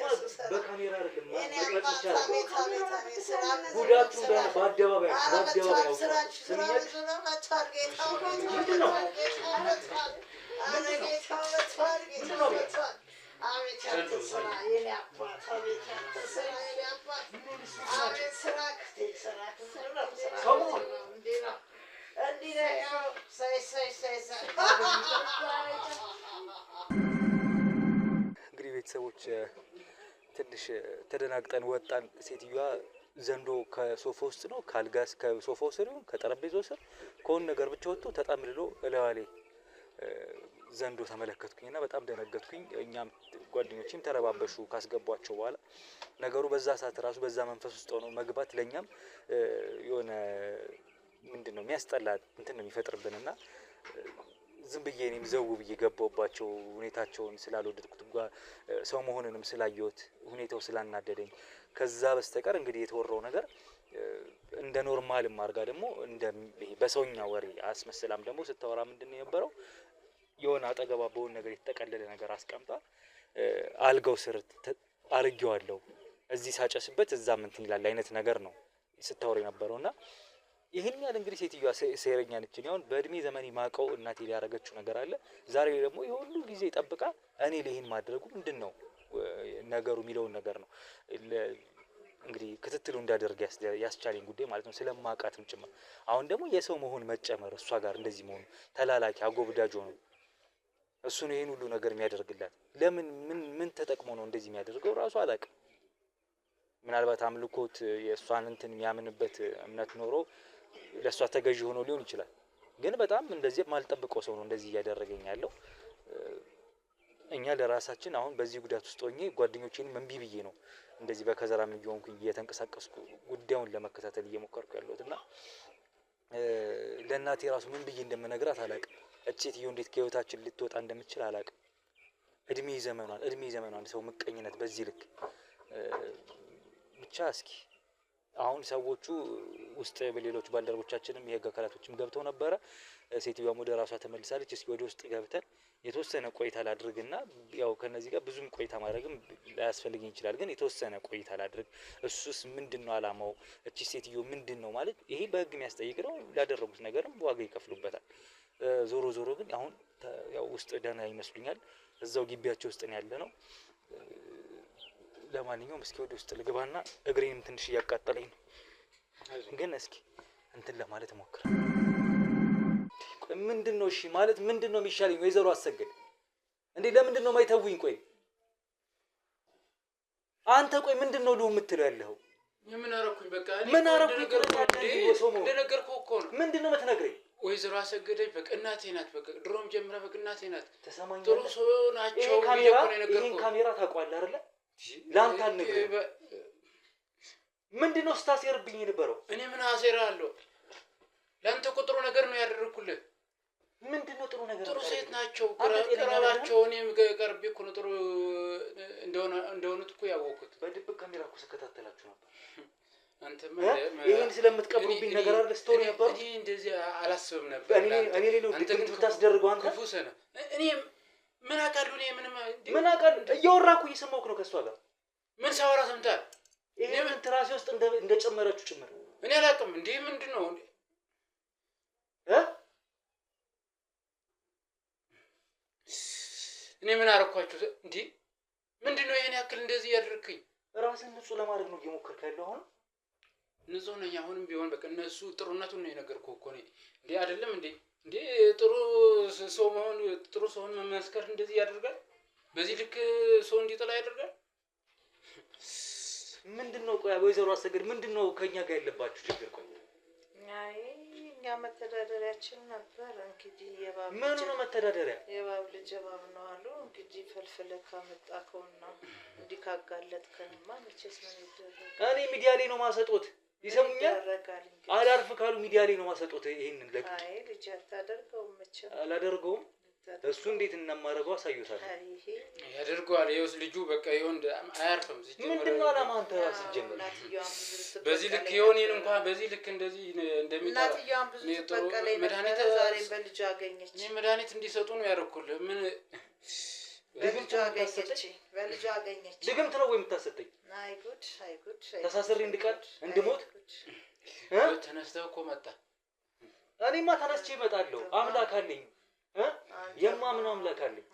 በካሜራ አይደለም መቅረጽ ይቻላል። አቤት አቤት አቤት ስራ ጉዳችሁ እንዳለ በአደባባይ አረመቻል ስራችሁ ስራ ብዙ ነው። መቷል ጌታው ምንድን ነው? ጌታው መቷል። አረ ጌታው መቷል ጌታው መቷል። አቤት ያንተ ስራ የኔ አባት አቤት ያንተ ስራ የኔ አባት አቤት ስራ ስራ እንዲህ ነው እንዲህ ነው ያው ሳይ እንግዲህ ቤተሰቦች ትንሽ ተደናግጠን ወጣን። ሴትዮዋ ዘንዶ ከሶፋ ውስጥ ነው ካልጋስ ከሶፋው ስር ይሁን ከጠረጴዛው ስር ከሆነ ነገር ብቻ ወጥቶ ተጠምልሎ እለዋሌ ዘንዶ ተመለከትኩኝና በጣም ደነገጥኩኝ። እኛም ጓደኞቼም ተረባበሹ ካስገቧቸው በኋላ ነገሩ በዛ ሰዓት ራሱ በዛ መንፈስ ውስጥ ሆኖ መግባት ለኛም የሆነ ምንድነው የሚያስጠላ እንትን ነው የሚፈጥርብንና ዝም ብዬ እኔም ዘው ብዬ ገባሁባቸው። ሁኔታቸውን ስላልወደድኩት ሰው መሆንንም ስላየሁት ሁኔታው ስላናደደኝ ከዛ በስተቀር እንግዲህ የተወራው ነገር እንደ ኖርማልም አድርጋ ደግሞ እንደ በሰውኛ ወሬ አስመስላም ደግሞ ስታወራ ምንድነው የነበረው የሆነ አጠገባ በሆነ ነገር የተጠቀለለ ነገር አስቀምጣ አልጋው ስር አርጌዋለሁ እዚህ ሳጨስበት እዛ እንትን ይላል አይነት ነገር ነው ስታወራ የነበረውና ይሄን ያህል እንግዲህ ሴትዮዋ ሴረኛ ነች። አሁን በእድሜ ዘመኔ ማቀው እናቴ ሊያረጋችሁ ነገር አለ። ዛሬ ደግሞ የሁሉ ጊዜ ጠብቃ እኔ ለይሄን ማድረጉ ምንድነው ነገሩ የሚለውን ነገር ነው እንግዲህ ክትትሉ እንዳደርግ ያስቻለኝ ጉዳይ ማለት ነው ስለማቃትም ጭምር። አሁን ደግሞ የሰው መሆን መጨመር እሷ ጋር እንደዚህ መሆኑ ተላላኪ አጎብዳጅ ሆኖ እሱ ነው ይሄን ሁሉ ነገር የሚያደርግላት። ለምን ምን ተጠቅሞ ነው እንደዚህ የሚያደርገው ራሱ አላውቅም። ምናልባት አምልኮት የእሷን እንትን የሚያምንበት እምነት ኖሮ ለእሷ ተገዥ ሆኖ ሊሆን ይችላል። ግን በጣም እንደዚህ የማልጠብቀው ሰው ነው እንደዚህ እያደረገኝ ያለው። እኛ ለራሳችን አሁን በዚህ ጉዳት ውስጥ ሆኜ ጓደኞቼንም እምቢ ብዬ ነው እንደዚህ በከዘራም እየሆንኩኝ እየተንቀሳቀስኩ ጉዳዩን ለመከታተል እየሞከርኩ ያለሁት እና ለእናቴ ራሱ ምን ብዬ እንደምነግራት አላውቅም። እቺ ሴትዮ እንዴት ከህይወታችን ልትወጣ እንደምትችል አላውቅም። እድሜ ዘመኗን ሰው ምቀኝነት በዚህ ልክ ብቻ እስኪ አሁን ሰዎቹ ውስጥ በሌሎች ባልደረቦቻችንም የህግ አካላቶችም ገብተው ነበረ። ሴትዮዋም ወደ ራሷ ተመልሳለች። እስኪ ወደ ውስጥ ገብተን የተወሰነ ቆይታ ላድርግና ያው ከነዚህ ጋር ብዙም ቆይታ ማድረግም ላያስፈልገኝ ይችላል። ግን የተወሰነ ቆይታ ላድርግ። እሱስ ምንድነው አላማው? እቺ ሴትዮ ምንድነው ማለት ይሄ በህግ የሚያስጠይቅ ነው። ላደረጉት ነገርም ዋጋ ይከፍሉበታል። ዞሮ ግን አሁን ያው ውስጥ ደህና ይመስሉኛል። እዛው ግቢያቸው ውስጥ ነው ያለ ነው። ለማንኛውም እስኪ ወደ ውስጥ ልግባና እግሬንም ትንሽ እያቃጠለኝ ነው። ግን እስኪ እንትን ለማለት ሞክር። ምንድነው እሺ ማለት ምንድነው የሚሻለኝ? ወይዘሮ አሰገድ እንዴ ለምንድነው ማይተውኝ? ቆይ አንተ ቆይ ምንድነው ልው የምትለው ያለው? ምን አረኩኝ? በቃ ምን አረኩኝ? እንደነገርኩህ እኮ ነው። ምንድነው የምትነግረኝ? ወይዘሮ አሰገደች በቃ እናቴ ናት። በቃ ድሮም ጀምራ በቃ እናቴ ናት። ተሰማኝ። ጥሩ ሰው ናቸው። ይሄን ካሜራ ታውቀዋለህ አይደለ? ላንተ አልነግርህም። ምንድነው ስታሴርብኝ የነበረው? እኔ ምን አሴራለሁ? ለአንተ እኮ ጥሩ ነገር ነው ያደረኩልህ። ምንድነው ጥሩ ነገር? ጥሩ ሴት ናቸው። ቀረባቸው። እኔም ቀርቤ እኮ ነው ጥሩ እንደሆኑት እኮ ያወቅሁት። በድብቅ ካሜራ እኮ ስከታተላችሁ ነበር። አንተ ይሄን ስለምትቀብሩብኝ ነገር አይደል ስቶሪ ነበር። እኔ እንደዚህ አላስብም ነበር። እኔ ሌላው ድብቅ ብታስደርገው አንተ ክፉ ሰነ እኔ ምን አውቃለሁ? እኔ ምን አውቃለሁ? እያወራኩ እየሰማሁህ ነው ከሷ ጋር። ምን ሳወራ ሰምተሃል? ይሄን ትራሴ ውስጥ እንደጨመረችው ጭምር እኔ አላውቅም። እንዴ ምንድነው እኔ ምን አረኳችሁ? እንዴ ምንድነው ይሄን ያክል እንደዚህ ያደርክኝ? ራስን ንጹህ ለማድረግ ነው እየሞከርክ ያለው አሁን? ንጹህ ነኝ። አሁንም ቢሆን በቃ እነሱ ጥሩነቱን ነው የነገርኩህ እኮ እኔ እንዴ አይደለም እንዴ ጥሩ ሰው መሆን ጥሩ ሰውን መመስከር እንደዚህ ያደርጋል? በዚህ ልክ ሰው እንዲጠላ ያደርጋል? ምንድነው? ቆይ ወይዘሮ አሰግድ ምንድነው ከኛ ጋር ያለባችሁ ችግር? ቆይ አይ እኛ መተዳደሪያችን ነበር እንግዲህ የባብ ምን ነው መተዳደሪያ? የባብ ልጅ እባብ ነው አሉ እንግዲህ ፈልፍለህ ካመጣከውና እንዲህ ካጋለጥከንማ መቼስ ምን ይደረጋል? እኔ ሚዲያ ላይ ነው ማሰጦት ይሰሙኛል። አላርፍ ካሉ ሚዲያ ላይ ነው ማሰጦት። ይሄንን ለቅ አይ ልጅ አታደርገውም መቼም አላደርገውም። እሱ እንዴት እናማረገው አሳዩታል። ያደርገዋል። ይኸውስ ልጁ በቃ ይሁን አያርፍም። ምንድነው አላማ አንተ ራስህ ጀምር። በዚህ ልክ ይሆንን እንኳን በዚህ ልክ እንደዚህ እንደሚጣ እናትየዋን ብዙ ተበቀለኝ መድኃኒት ዛሬ በልጁ አገኘች። እኔ መድኃኒት እንዲሰጡ ነው ያደረኩልህ። ምን በልጁ አገኘች፣ በልጁ አገኘች። ድግምት ነው ወይ የምታሰጠኝ? አይ ጉድ፣ አይ ጉድ። ተሳስሬ እንድቀር እንድሞት ተነስተህ እኮ መጣ። እኔማ ተነስቼ እመጣለሁ። አምላክ አለኝ የማምነው አምላክ አለኝ።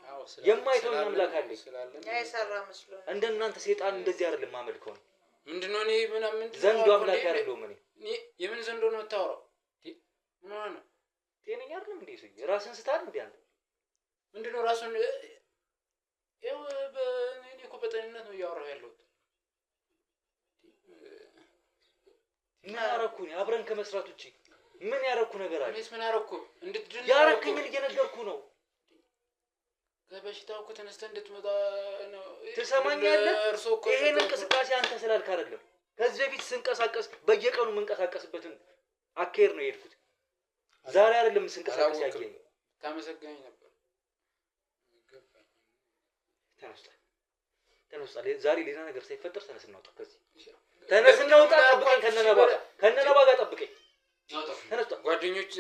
የማይተወኝ አምላክ አለኝ። ያይሰራ መስሎ እንደናንተ ሰይጣን እንደዚህ አይደለም ማመልከው ነው። ምንድነው? እኔ ምን ዘንዶ አምላክ አይደለም። እኔ የምን ዘንዶ ነው የምታወራው? ምን ሆነ ነው? ጤነኛ አይደለም እንዴ? ሰው ራስን ስታል እንዴ አንተ? ምንድነው ራሱን? ያው እኔ እኮ በጤንነት ነው እያወራሁ ያለሁት። ምን አደረኩኝ? አብረን ከመስራት ውጪ ምን ያደረኩ ነገር አለ? እኔስ ምን አደረኩ? እንድትድን ያረከኝን እየነገርኩ ነው። ከበሽታው እኮ ተነስተህ እንድትመጣ ነው። ትሰማኛለህ? ይሄን እንቅስቃሴ አንተ ስላልክ አይደለም። ከዚህ በፊት ስንቀሳቀስ በየቀኑ የምንቀሳቀስበትን አካሄድ ነው የሄድኩት። ዛሬ አይደለም ስንቀሳቀስ ያየኝ። ታመሰግነኝ ነበር። ተነስታ ዛሬ ሌላ ነገር ሳይፈጠር ተነስ እናውጣ። ከዚህ ተነስ እናውጣ። ጠብቀኝ፣ ከነነባ ጋር ጠብቀኝ። ተነስታ ጓደኞች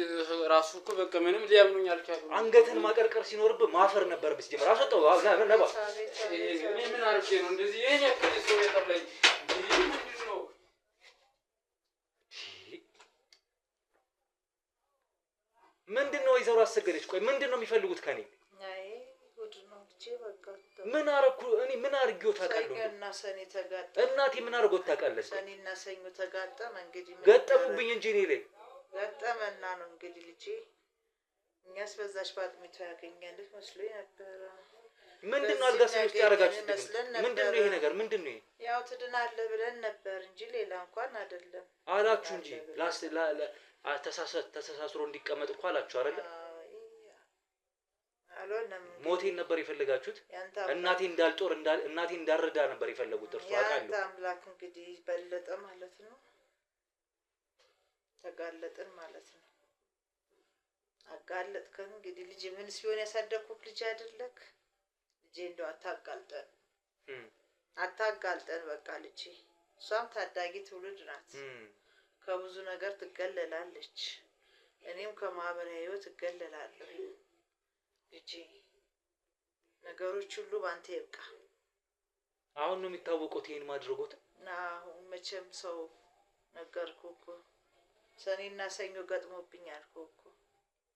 ራሱ እኮ በቃ ምንም ሊያምኑኝ አልቻሉም። አንገትን ማቀርቀር ሲኖርብህ ማፈር ነበርብህ። ሲጀምር አስወጣው። ነባ እኔ ምን አርጌ ነው እንደዚህ ይሄን ያክል ሰው የጠላኝ? ምንድነው? ምንድነው? ወይዘሮ አሰገደች፣ ቆይ ምንድነው የሚፈልጉት ከኔ? አይ ጉድ ነው ልጄ። በቃ ምን አረኩ እኔ? ምን አርጌው ታውቃለህ? ሰኞና ሰኔ ተጋጠ። እናቴ ምን አርጎት ታውቃለህ? ሰኔና ሰኞ ተጋጠመ። እንግዲህ ገጠሙብኝ እንጂ እኔ ላይ ገጠመና ነው እንግዲህ ልጄ። እኛስ በዛች ባጥሚቷ ያገኘልህ መስሎኝ ነበረ። ምንድነው? አልጋ ስር ውስጥ ያደረጋችሁት ምንድነው? ይሄ ነገር ምንድነው? ይሄ ያው ትድናለህ ብለን ነበር እንጂ ሌላ እንኳን አይደለም አላችሁ እንጂ ተሳስሮ እንዲቀመጥ እኮ አላችሁ አይደለ? አልሆነም። ሞቴን ነበር የፈለጋችሁት። እናቴ እንዳልጦር እናቴ እንዳረዳ ነበር የፈለጉት። እርሱ አውቃለሁ። ያንተ አምላክ እንግዲህ በለጠ ማለት ነው። ተጋለጥን ማለት ነው። አጋለጥከን እንግዲህ ልጅ ምን ሲሆን ያሳደግኩት ልጅ አይደለክ? ልጄ እንደው አታጋልጠን በቃ ልጄ። እሷም ታዳጊ ትውልድ ናት። ከብዙ ነገር ትገለላለች። እኔም ከማህበራዊ ህይወት እገለላለሁ ልጄ። ነገሮች ሁሉ ባንተ ይብቃ። አሁን ነው የሚታወቁት ይሄን ማድረጎት። አሁን መቼም ሰው ነገርኩህ እኮ ሰኔና ሰኞ ገጥሞብኛል እኮ።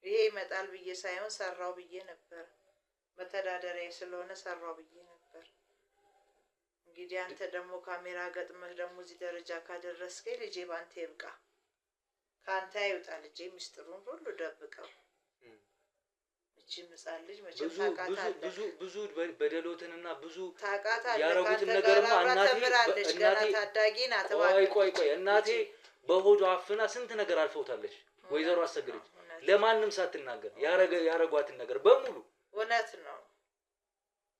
ይሄ ይመጣል ብዬ ሳይሆን ሰራው ብዬ ነበር። መተዳደሪያ ስለሆነ ሰራው ብዬ ነበር። እንግዲህ አንተ ደግሞ ካሜራ ገጥመህ ደግሞ እዚህ ደረጃ ካደረስከኝ ልጄ ባንተ ይብቃ። ካንተ አይውጣ ልጄ። ምስጢሩን ሁሉ ደብቀው። እቺ ምጻል ልጅ መቼም ታውቃታለህ። ብዙ በደሎትንና ብዙ ታውቃታለህ። ያረጉትን ነገርማ እናቴ ገና ታዳጊ ናት። ቆይ እናቴ በሆዷ አፍና ስንት ነገር አልፈውታለች። ወይዘሮ አሰግደች ለማንም ሳትናገር ያረጓትን ነገር በሙሉ እውነት ነው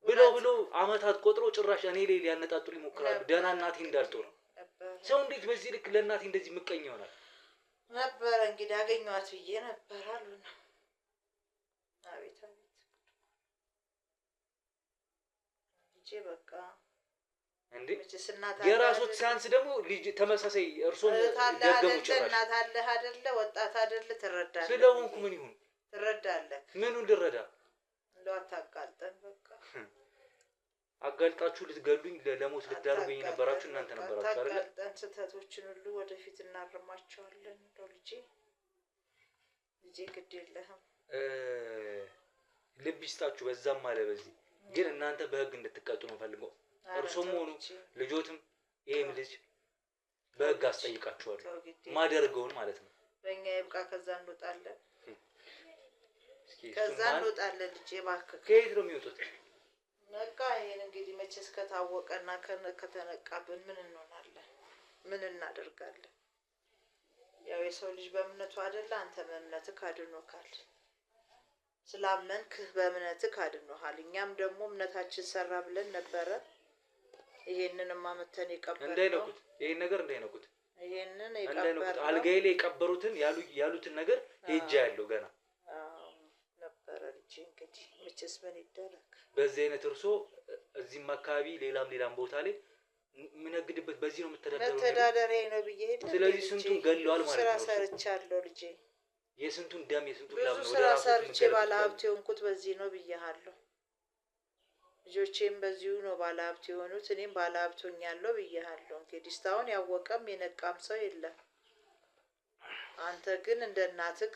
ብለው አመታት ቆጥሮ ጭራሽ እኔ ላይ ሊያነጣጥሉ ይሞክራሉ። ደህና እናቴ እንዳልጦር ሰው እንዴት በዚህ ልክ ለእናቴ እንደዚህ ምቀኝ ይሆናል? ነበረ እንግዲህ አገኘኋት ብዬ ነበር አሉና። አቤት አቤት ልጄ በቃ እንዴ የራስዎት ሲያንስ ደግሞ ልጅ ተመሳሳይ እርሶን ደገሙ ጭራሽ። እናት አለህ አይደለ? ወጣት አይደለ? ትረዳለህ። ስለሆንኩ ምን ይሁን? ትረዳለህ። ምኑን ልረዳ? እንደው አታጋልጠን በቃ። አጋልጣችሁ ልትገሉኝ ለሞት ልትዳርጉኝ የነበራችሁ እናንተ ነበራችሁ አይደል? አታጋልጠን። ስህተቶችን ሁሉ ወደፊት እናርማቸዋለን። እንደው ልጄ ግድ የለህም። ልብ ይስጣችሁ። በዛም አለ በዚህ ግን እናንተ በህግ እንድትቀጡ ነው ፈልገው። እርሶም ሆኑ ልጆትም ይሄም ልጅ በህግ አስጠይቃቸዋለሁ። ተው ግዴ ማደርገውን ማለት ነው። በእኛ ይብቃ። ከዛ እንወጣለን፣ እስኪ ከዛ እሱን እንወጣለን። ልጄ እባክህ ከየት ነው የሚወጡት? በቃ ይሄን እንግዲህ መቼስ ከታወቀና ከተነቃብን ምን እንሆናለን? ምን እናደርጋለን? ያው የሰው ልጅ በእምነቱ አይደለ? አንተ በእምነትህ አድኖካል። ስላመንክህ በእምነትህ አድኖሃል። እኛም ደግሞ እምነታችን ሰራ ብለን ነበረ። ይሄንንም አመተን የቀበርነው እንዳይነኩት፣ ይሄን ነገር እንዳይነኩት፣ ይሄንን እንዳይነኩት። የቀበርነው አልጋዬ ላይ የቀበሩትን ያሉትን ነገር ሄጄ ያለው ገና ነበረ። ልጄ እንግዲህ መቼስ ምን ይደረግ። በዚህ አይነት እርሶ እዚህም አካባቢ ሌላም ቦታ ላይ የምነግድበት በዚህ ነው የምተዳደረው። መተዳደሪያ ነው ብዬ ሄደ። ስለዚህ ስንቱን ገለዋል ማለት ነው። ስራ ሰርቻለሁ ልጄ፣ የስንቱን ደም የስንቱን ብዙ ላብ ነው ስራ ሰርቼ ባለ ሀብት የሆንኩት በዚህ ነው ብዬሃለሁ። ልጆቼም በዚሁ ነው ባለ ሀብት የሆኑት፣ እኔም ባለ ሀብት ሆኛለሁ ብዬሃለሁ። እንግዲህ እስካሁን ያወቀም የነቃም ሰው የለም። አንተ ግን እንደ እናትህ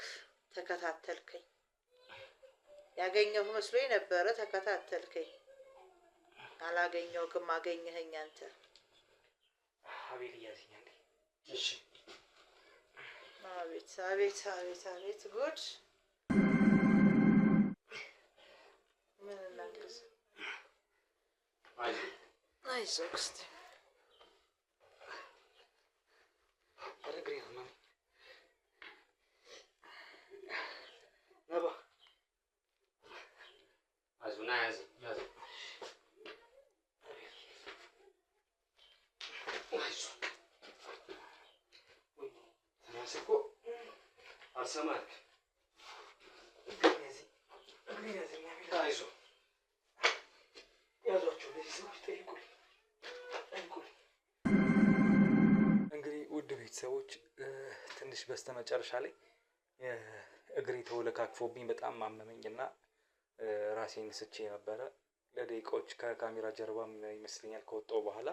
ተከታተልከኝ። ያገኘሁ መስሎኝ ነበረ፣ ተከታተልከኝ። አላገኘሁም፣ አገኘኸኝ አንተ። አቤል እያዝኛል። እሺ አቤት አቤት አቤት አቤት ጉድ! ምን እናግዝ? አይዞህ እስኪ ነባ አይዞህ ና ያዝ ያዝ። እኮ አልሰማህም። አይዞህ ያዟቸው ለዚህ ሰዎች ጠይቁልኝ። እንግዲህ ውድ ቤተሰቦች ትንሽ በስተመጨረሻ ላይ እግሬ ተወለካክፎብኝ በጣም አመመኝና ራሴን ስቼ ነበረ ለደቂቃዎች ከካሜራ ጀርባም ይመስለኛል ከወጣሁ በኋላ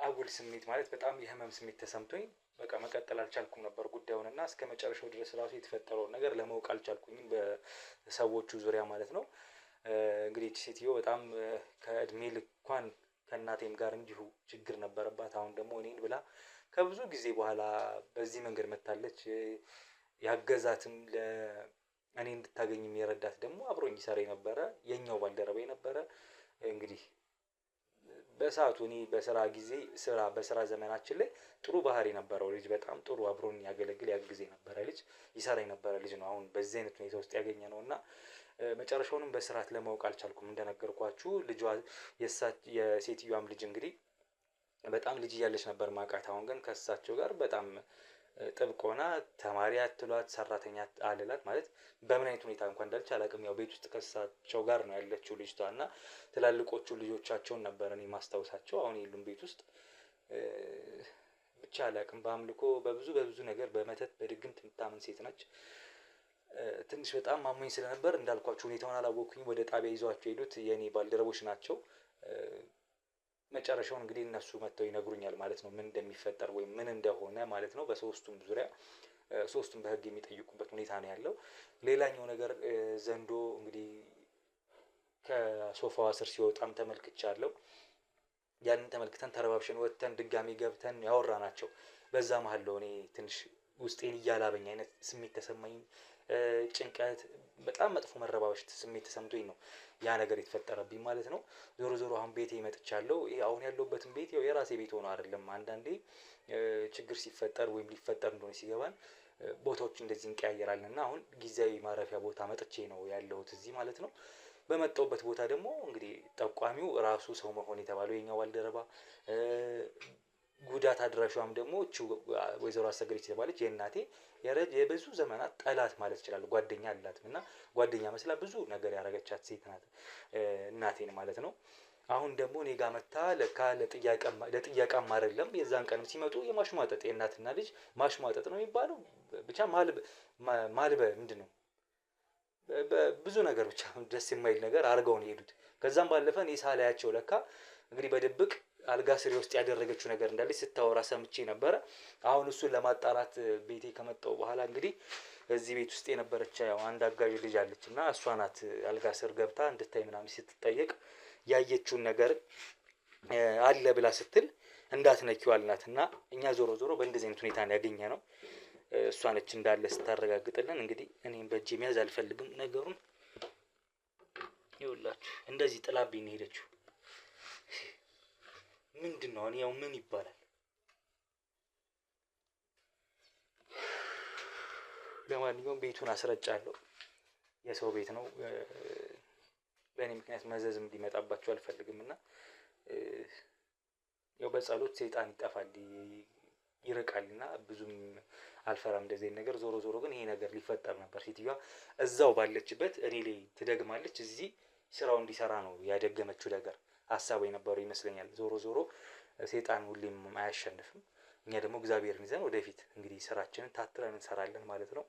አጉል ስሜት ማለት በጣም የህመም ስሜት ተሰምቶኝ በቃ መቀጠል አልቻልኩም ነበር ጉዳዩን እና እስከ መጨረሻው ድረስ ራሱ የተፈጠረውን ነገር ለማወቅ አልቻልኩኝም በሰዎቹ ዙሪያ ማለት ነው። እንግዲህ እቺ ሴትዮ በጣም ከእድሜ ልኳን ከእናቴም ጋር እንዲሁ ችግር ነበረባት። አሁን ደግሞ እኔን ብላ ከብዙ ጊዜ በኋላ በዚህ መንገድ መታለች። ያገዛትም እኔ እንድታገኝም የረዳት ደግሞ አብሮኝ ይሰራ የነበረ የኛው ባልደረባ የነበረ እንግዲህ በሰዓቱ እኔ በስራ ዘመናችን ላይ ጥሩ ባህሪ ነበረው ልጅ፣ በጣም ጥሩ አብሮን ያገለግል ያግዝ የነበረ ልጅ፣ ይሰራ የነበረ ልጅ ነው። አሁን በዚህ አይነት ሁኔታ ውስጥ ያገኘ ነው እና መጨረሻውንም በስርዓት ለማወቅ አልቻልኩም። እንደነገርኳችሁ ልጇ የሴትዮዋም ልጅ እንግዲህ በጣም ልጅ እያለች ነበር ማውቃት። አሁን ግን ከእሳቸው ጋር በጣም ጥብቅ ሆና ተማሪ አትሏት ሰራተኛ አልላት ማለት በምን አይነት ሁኔታ እንኳን እንዳለች አላውቅም። ያው ቤት ውስጥ ከእሳቸው ጋር ነው ያለችው ልጅቷ እና ትላልቆቹ ልጆቻቸውን ነበር እኔ ማስታወሳቸው። አሁን የሉም ቤት ውስጥ። ብቻ አላውቅም። በአምልኮ በብዙ ነገር በመተት በድግምት የምታምን ሴት ነች። ትንሽ በጣም አሞኝ ስለነበር እንዳልኳችሁ ሁኔታውን አላወቅኩኝ። ወደ ጣቢያ ይዟቸው ሄዱት የኔ ባልደረቦች ናቸው። መጨረሻውን እንግዲህ እነሱ መጥተው ይነግሩኛል ማለት ነው ምን እንደሚፈጠር ወይም ምን እንደሆነ ማለት ነው። በሶስቱም ዙሪያ ሶስቱም በህግ የሚጠይቁበት ሁኔታ ነው ያለው። ሌላኛው ነገር ዘንዶ እንግዲህ ከሶፋዋ ስር ሲወጣም ተመልክቻለሁ። ያንን ተመልክተን ተረባብሸን ወጥተን ድጋሚ ገብተን ያወራናቸው በዛ መሀል ነው እኔ ትንሽ ውስጤን እያላበኝ አይነት ስሜት ተሰማኝ። ጭንቀት፣ በጣም መጥፎ መረባበሽ ስሜት ተሰምቶኝ ነው ያ ነገር የተፈጠረብኝ ማለት ነው። ዞሮ አሁን ቤቴ መጥቻለሁ። አሁን ያለሁበትን ቤት ያው የራሴ ቤት ሆኖ አይደለም። አንዳንዴ ችግር ሲፈጠር ወይም ሊፈጠር እንደሆነ ሲገባን ቦታዎች እንደዚህ እንቀያየራለን እና አሁን ጊዜያዊ ማረፊያ ቦታ መጥቼ ነው ያለሁት እዚህ ማለት ነው። በመጣሁበት ቦታ ደግሞ እንግዲህ ጠቋሚው ራሱ ሰው መሆን የተባለው የኛው ባልደረባ፣ ጉዳት አድራሿም ደግሞ ወይዘሮ አሰገደች የተባለች የእናቴ የብዙ ዘመናት ጠላት ማለት ይችላል። ጓደኛ አላትም እና ጓደኛ መስላ ብዙ ነገር ያደረገቻት ሴት ናት እናቴን ማለት ነው። አሁን ደግሞ እኔ ጋር መታ ለካ ለጥያቄም አይደለም የዛን ቀንም ሲመጡ የማሽሟጠጥ የእናትና ልጅ ማሽሟጠጥ ነው የሚባለው ብቻ ማልበ ምንድነው ብዙ ነገር ብቻ ደስ የማይል ነገር አድርገው ነው የሄዱት። ከዛም ባለፈ እኔ ሳላያቸው ለካ እንግዲህ በድብቅ አልጋ ስሬ ውስጥ ያደረገችው ነገር እንዳለች ስታወራ ሰምቼ ነበረ። አሁን እሱን ለማጣራት ቤቴ ከመጣሁ በኋላ እንግዲህ እዚህ ቤት ውስጥ የነበረች ያው አንድ አጋዥ ልጅ አለች እና እሷ ናት አልጋ ስር ገብታ እንድታይ ምናምን ስትጠየቅ ያየችውን ነገር አለ ብላ ስትል እንዳትነኪው አልናት እና እኛ ዞሮ ዞሮ በእንደዚህ አይነት ሁኔታ ነው ያገኘነው። እሷ ነች እንዳለ ስታረጋግጥልን። እንግዲህ እኔም በእጄ መያዝ አልፈልግም ነገሩን። ይኸውላችሁ እንደዚህ ጥላብኝ ነው ሄደችው። ምንድነው እኔ ያው ምን ይባላል? ለማንኛውም ቤቱን አስረጫለሁ። የሰው ቤት ነው። በእኔ ምክንያት መዘዝም እንዲመጣባቸው አልፈልግም እና ያው በጸሎት ሰይጣን ይጠፋል ይርቃል እና ብዙም አልፈራም እንደዚህ አይነት ነገር። ዞሮ ዞሮ ግን ይሄ ነገር ሊፈጠር ነበር። ሴትዮዋ እዛው ባለችበት እኔ ላይ ትደግማለች። እዚህ ስራው እንዲሰራ ነው ያደገመችው ነገር ሀሳቡ የነበረው ይመስለኛል። ዞሮ ዞሮ ሰይጣን ሁሌም አያሸንፍም። እኛ ደግሞ እግዚአብሔርን ይዘን ወደፊት እንግዲህ ስራችንን ታትረን እንሰራለን ማለት ነው።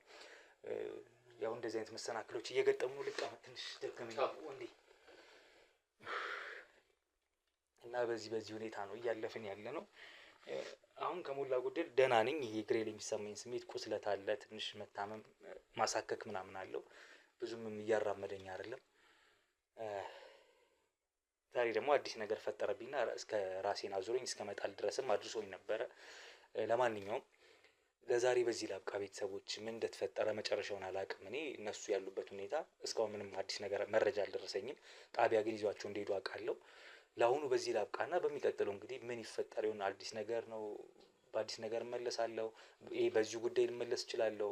ያው እንደዚህ አይነት መሰናክሎች እየገጠሙ ልቀመጥ ትንሽ ደከመኝ ወንዴ እና በዚህ ሁኔታ ነው እያለፍን ያለ ነው። አሁን ከሞላ ጎደል ደህና ነኝ። ይሄ እግሬ ላይ የሚሰማኝ ስሜት ቁስለት አለ፣ ትንሽ መታመም ማሳከክ ምናምን አለው። ብዙም እያራመደኝ አይደለም። ዛሬ ደግሞ አዲስ ነገር ፈጠረብኝና እስከ ራሴን አዙሮኝ እስከ መጣል ድረስም አድርሶኝ ነበረ። ለማንኛውም ለዛሬ በዚህ ላብቃ። ቤተሰቦች ምን እንደተፈጠረ መጨረሻውን አላውቅም። እኔ እነሱ ያሉበት ሁኔታ እስካሁን ምንም አዲስ ነገር መረጃ አልደረሰኝም። ጣቢያ ግን ይዟቸው እንደሄዱ አውቃለሁ። ለአሁኑ በዚህ ላብቃና በሚቀጥለው እንግዲህ ምን ይፈጠር ይሆን? አዲስ ነገር ነው። በአዲስ ነገር እመለሳለሁ። ይሄ በዚሁ ጉዳይ ልመለስ እችላለሁ፣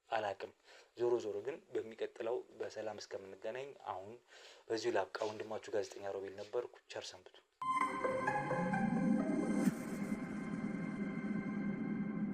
አላውቅም። ዞሮ ዞሮ ግን በሚቀጥለው በሰላም እስከምንገናኝ አሁን በዚሁ ላብቃ። ወንድማችሁ ጋዜጠኛ ሮቤል ነበርኩ። ቸር ሰንብቱ።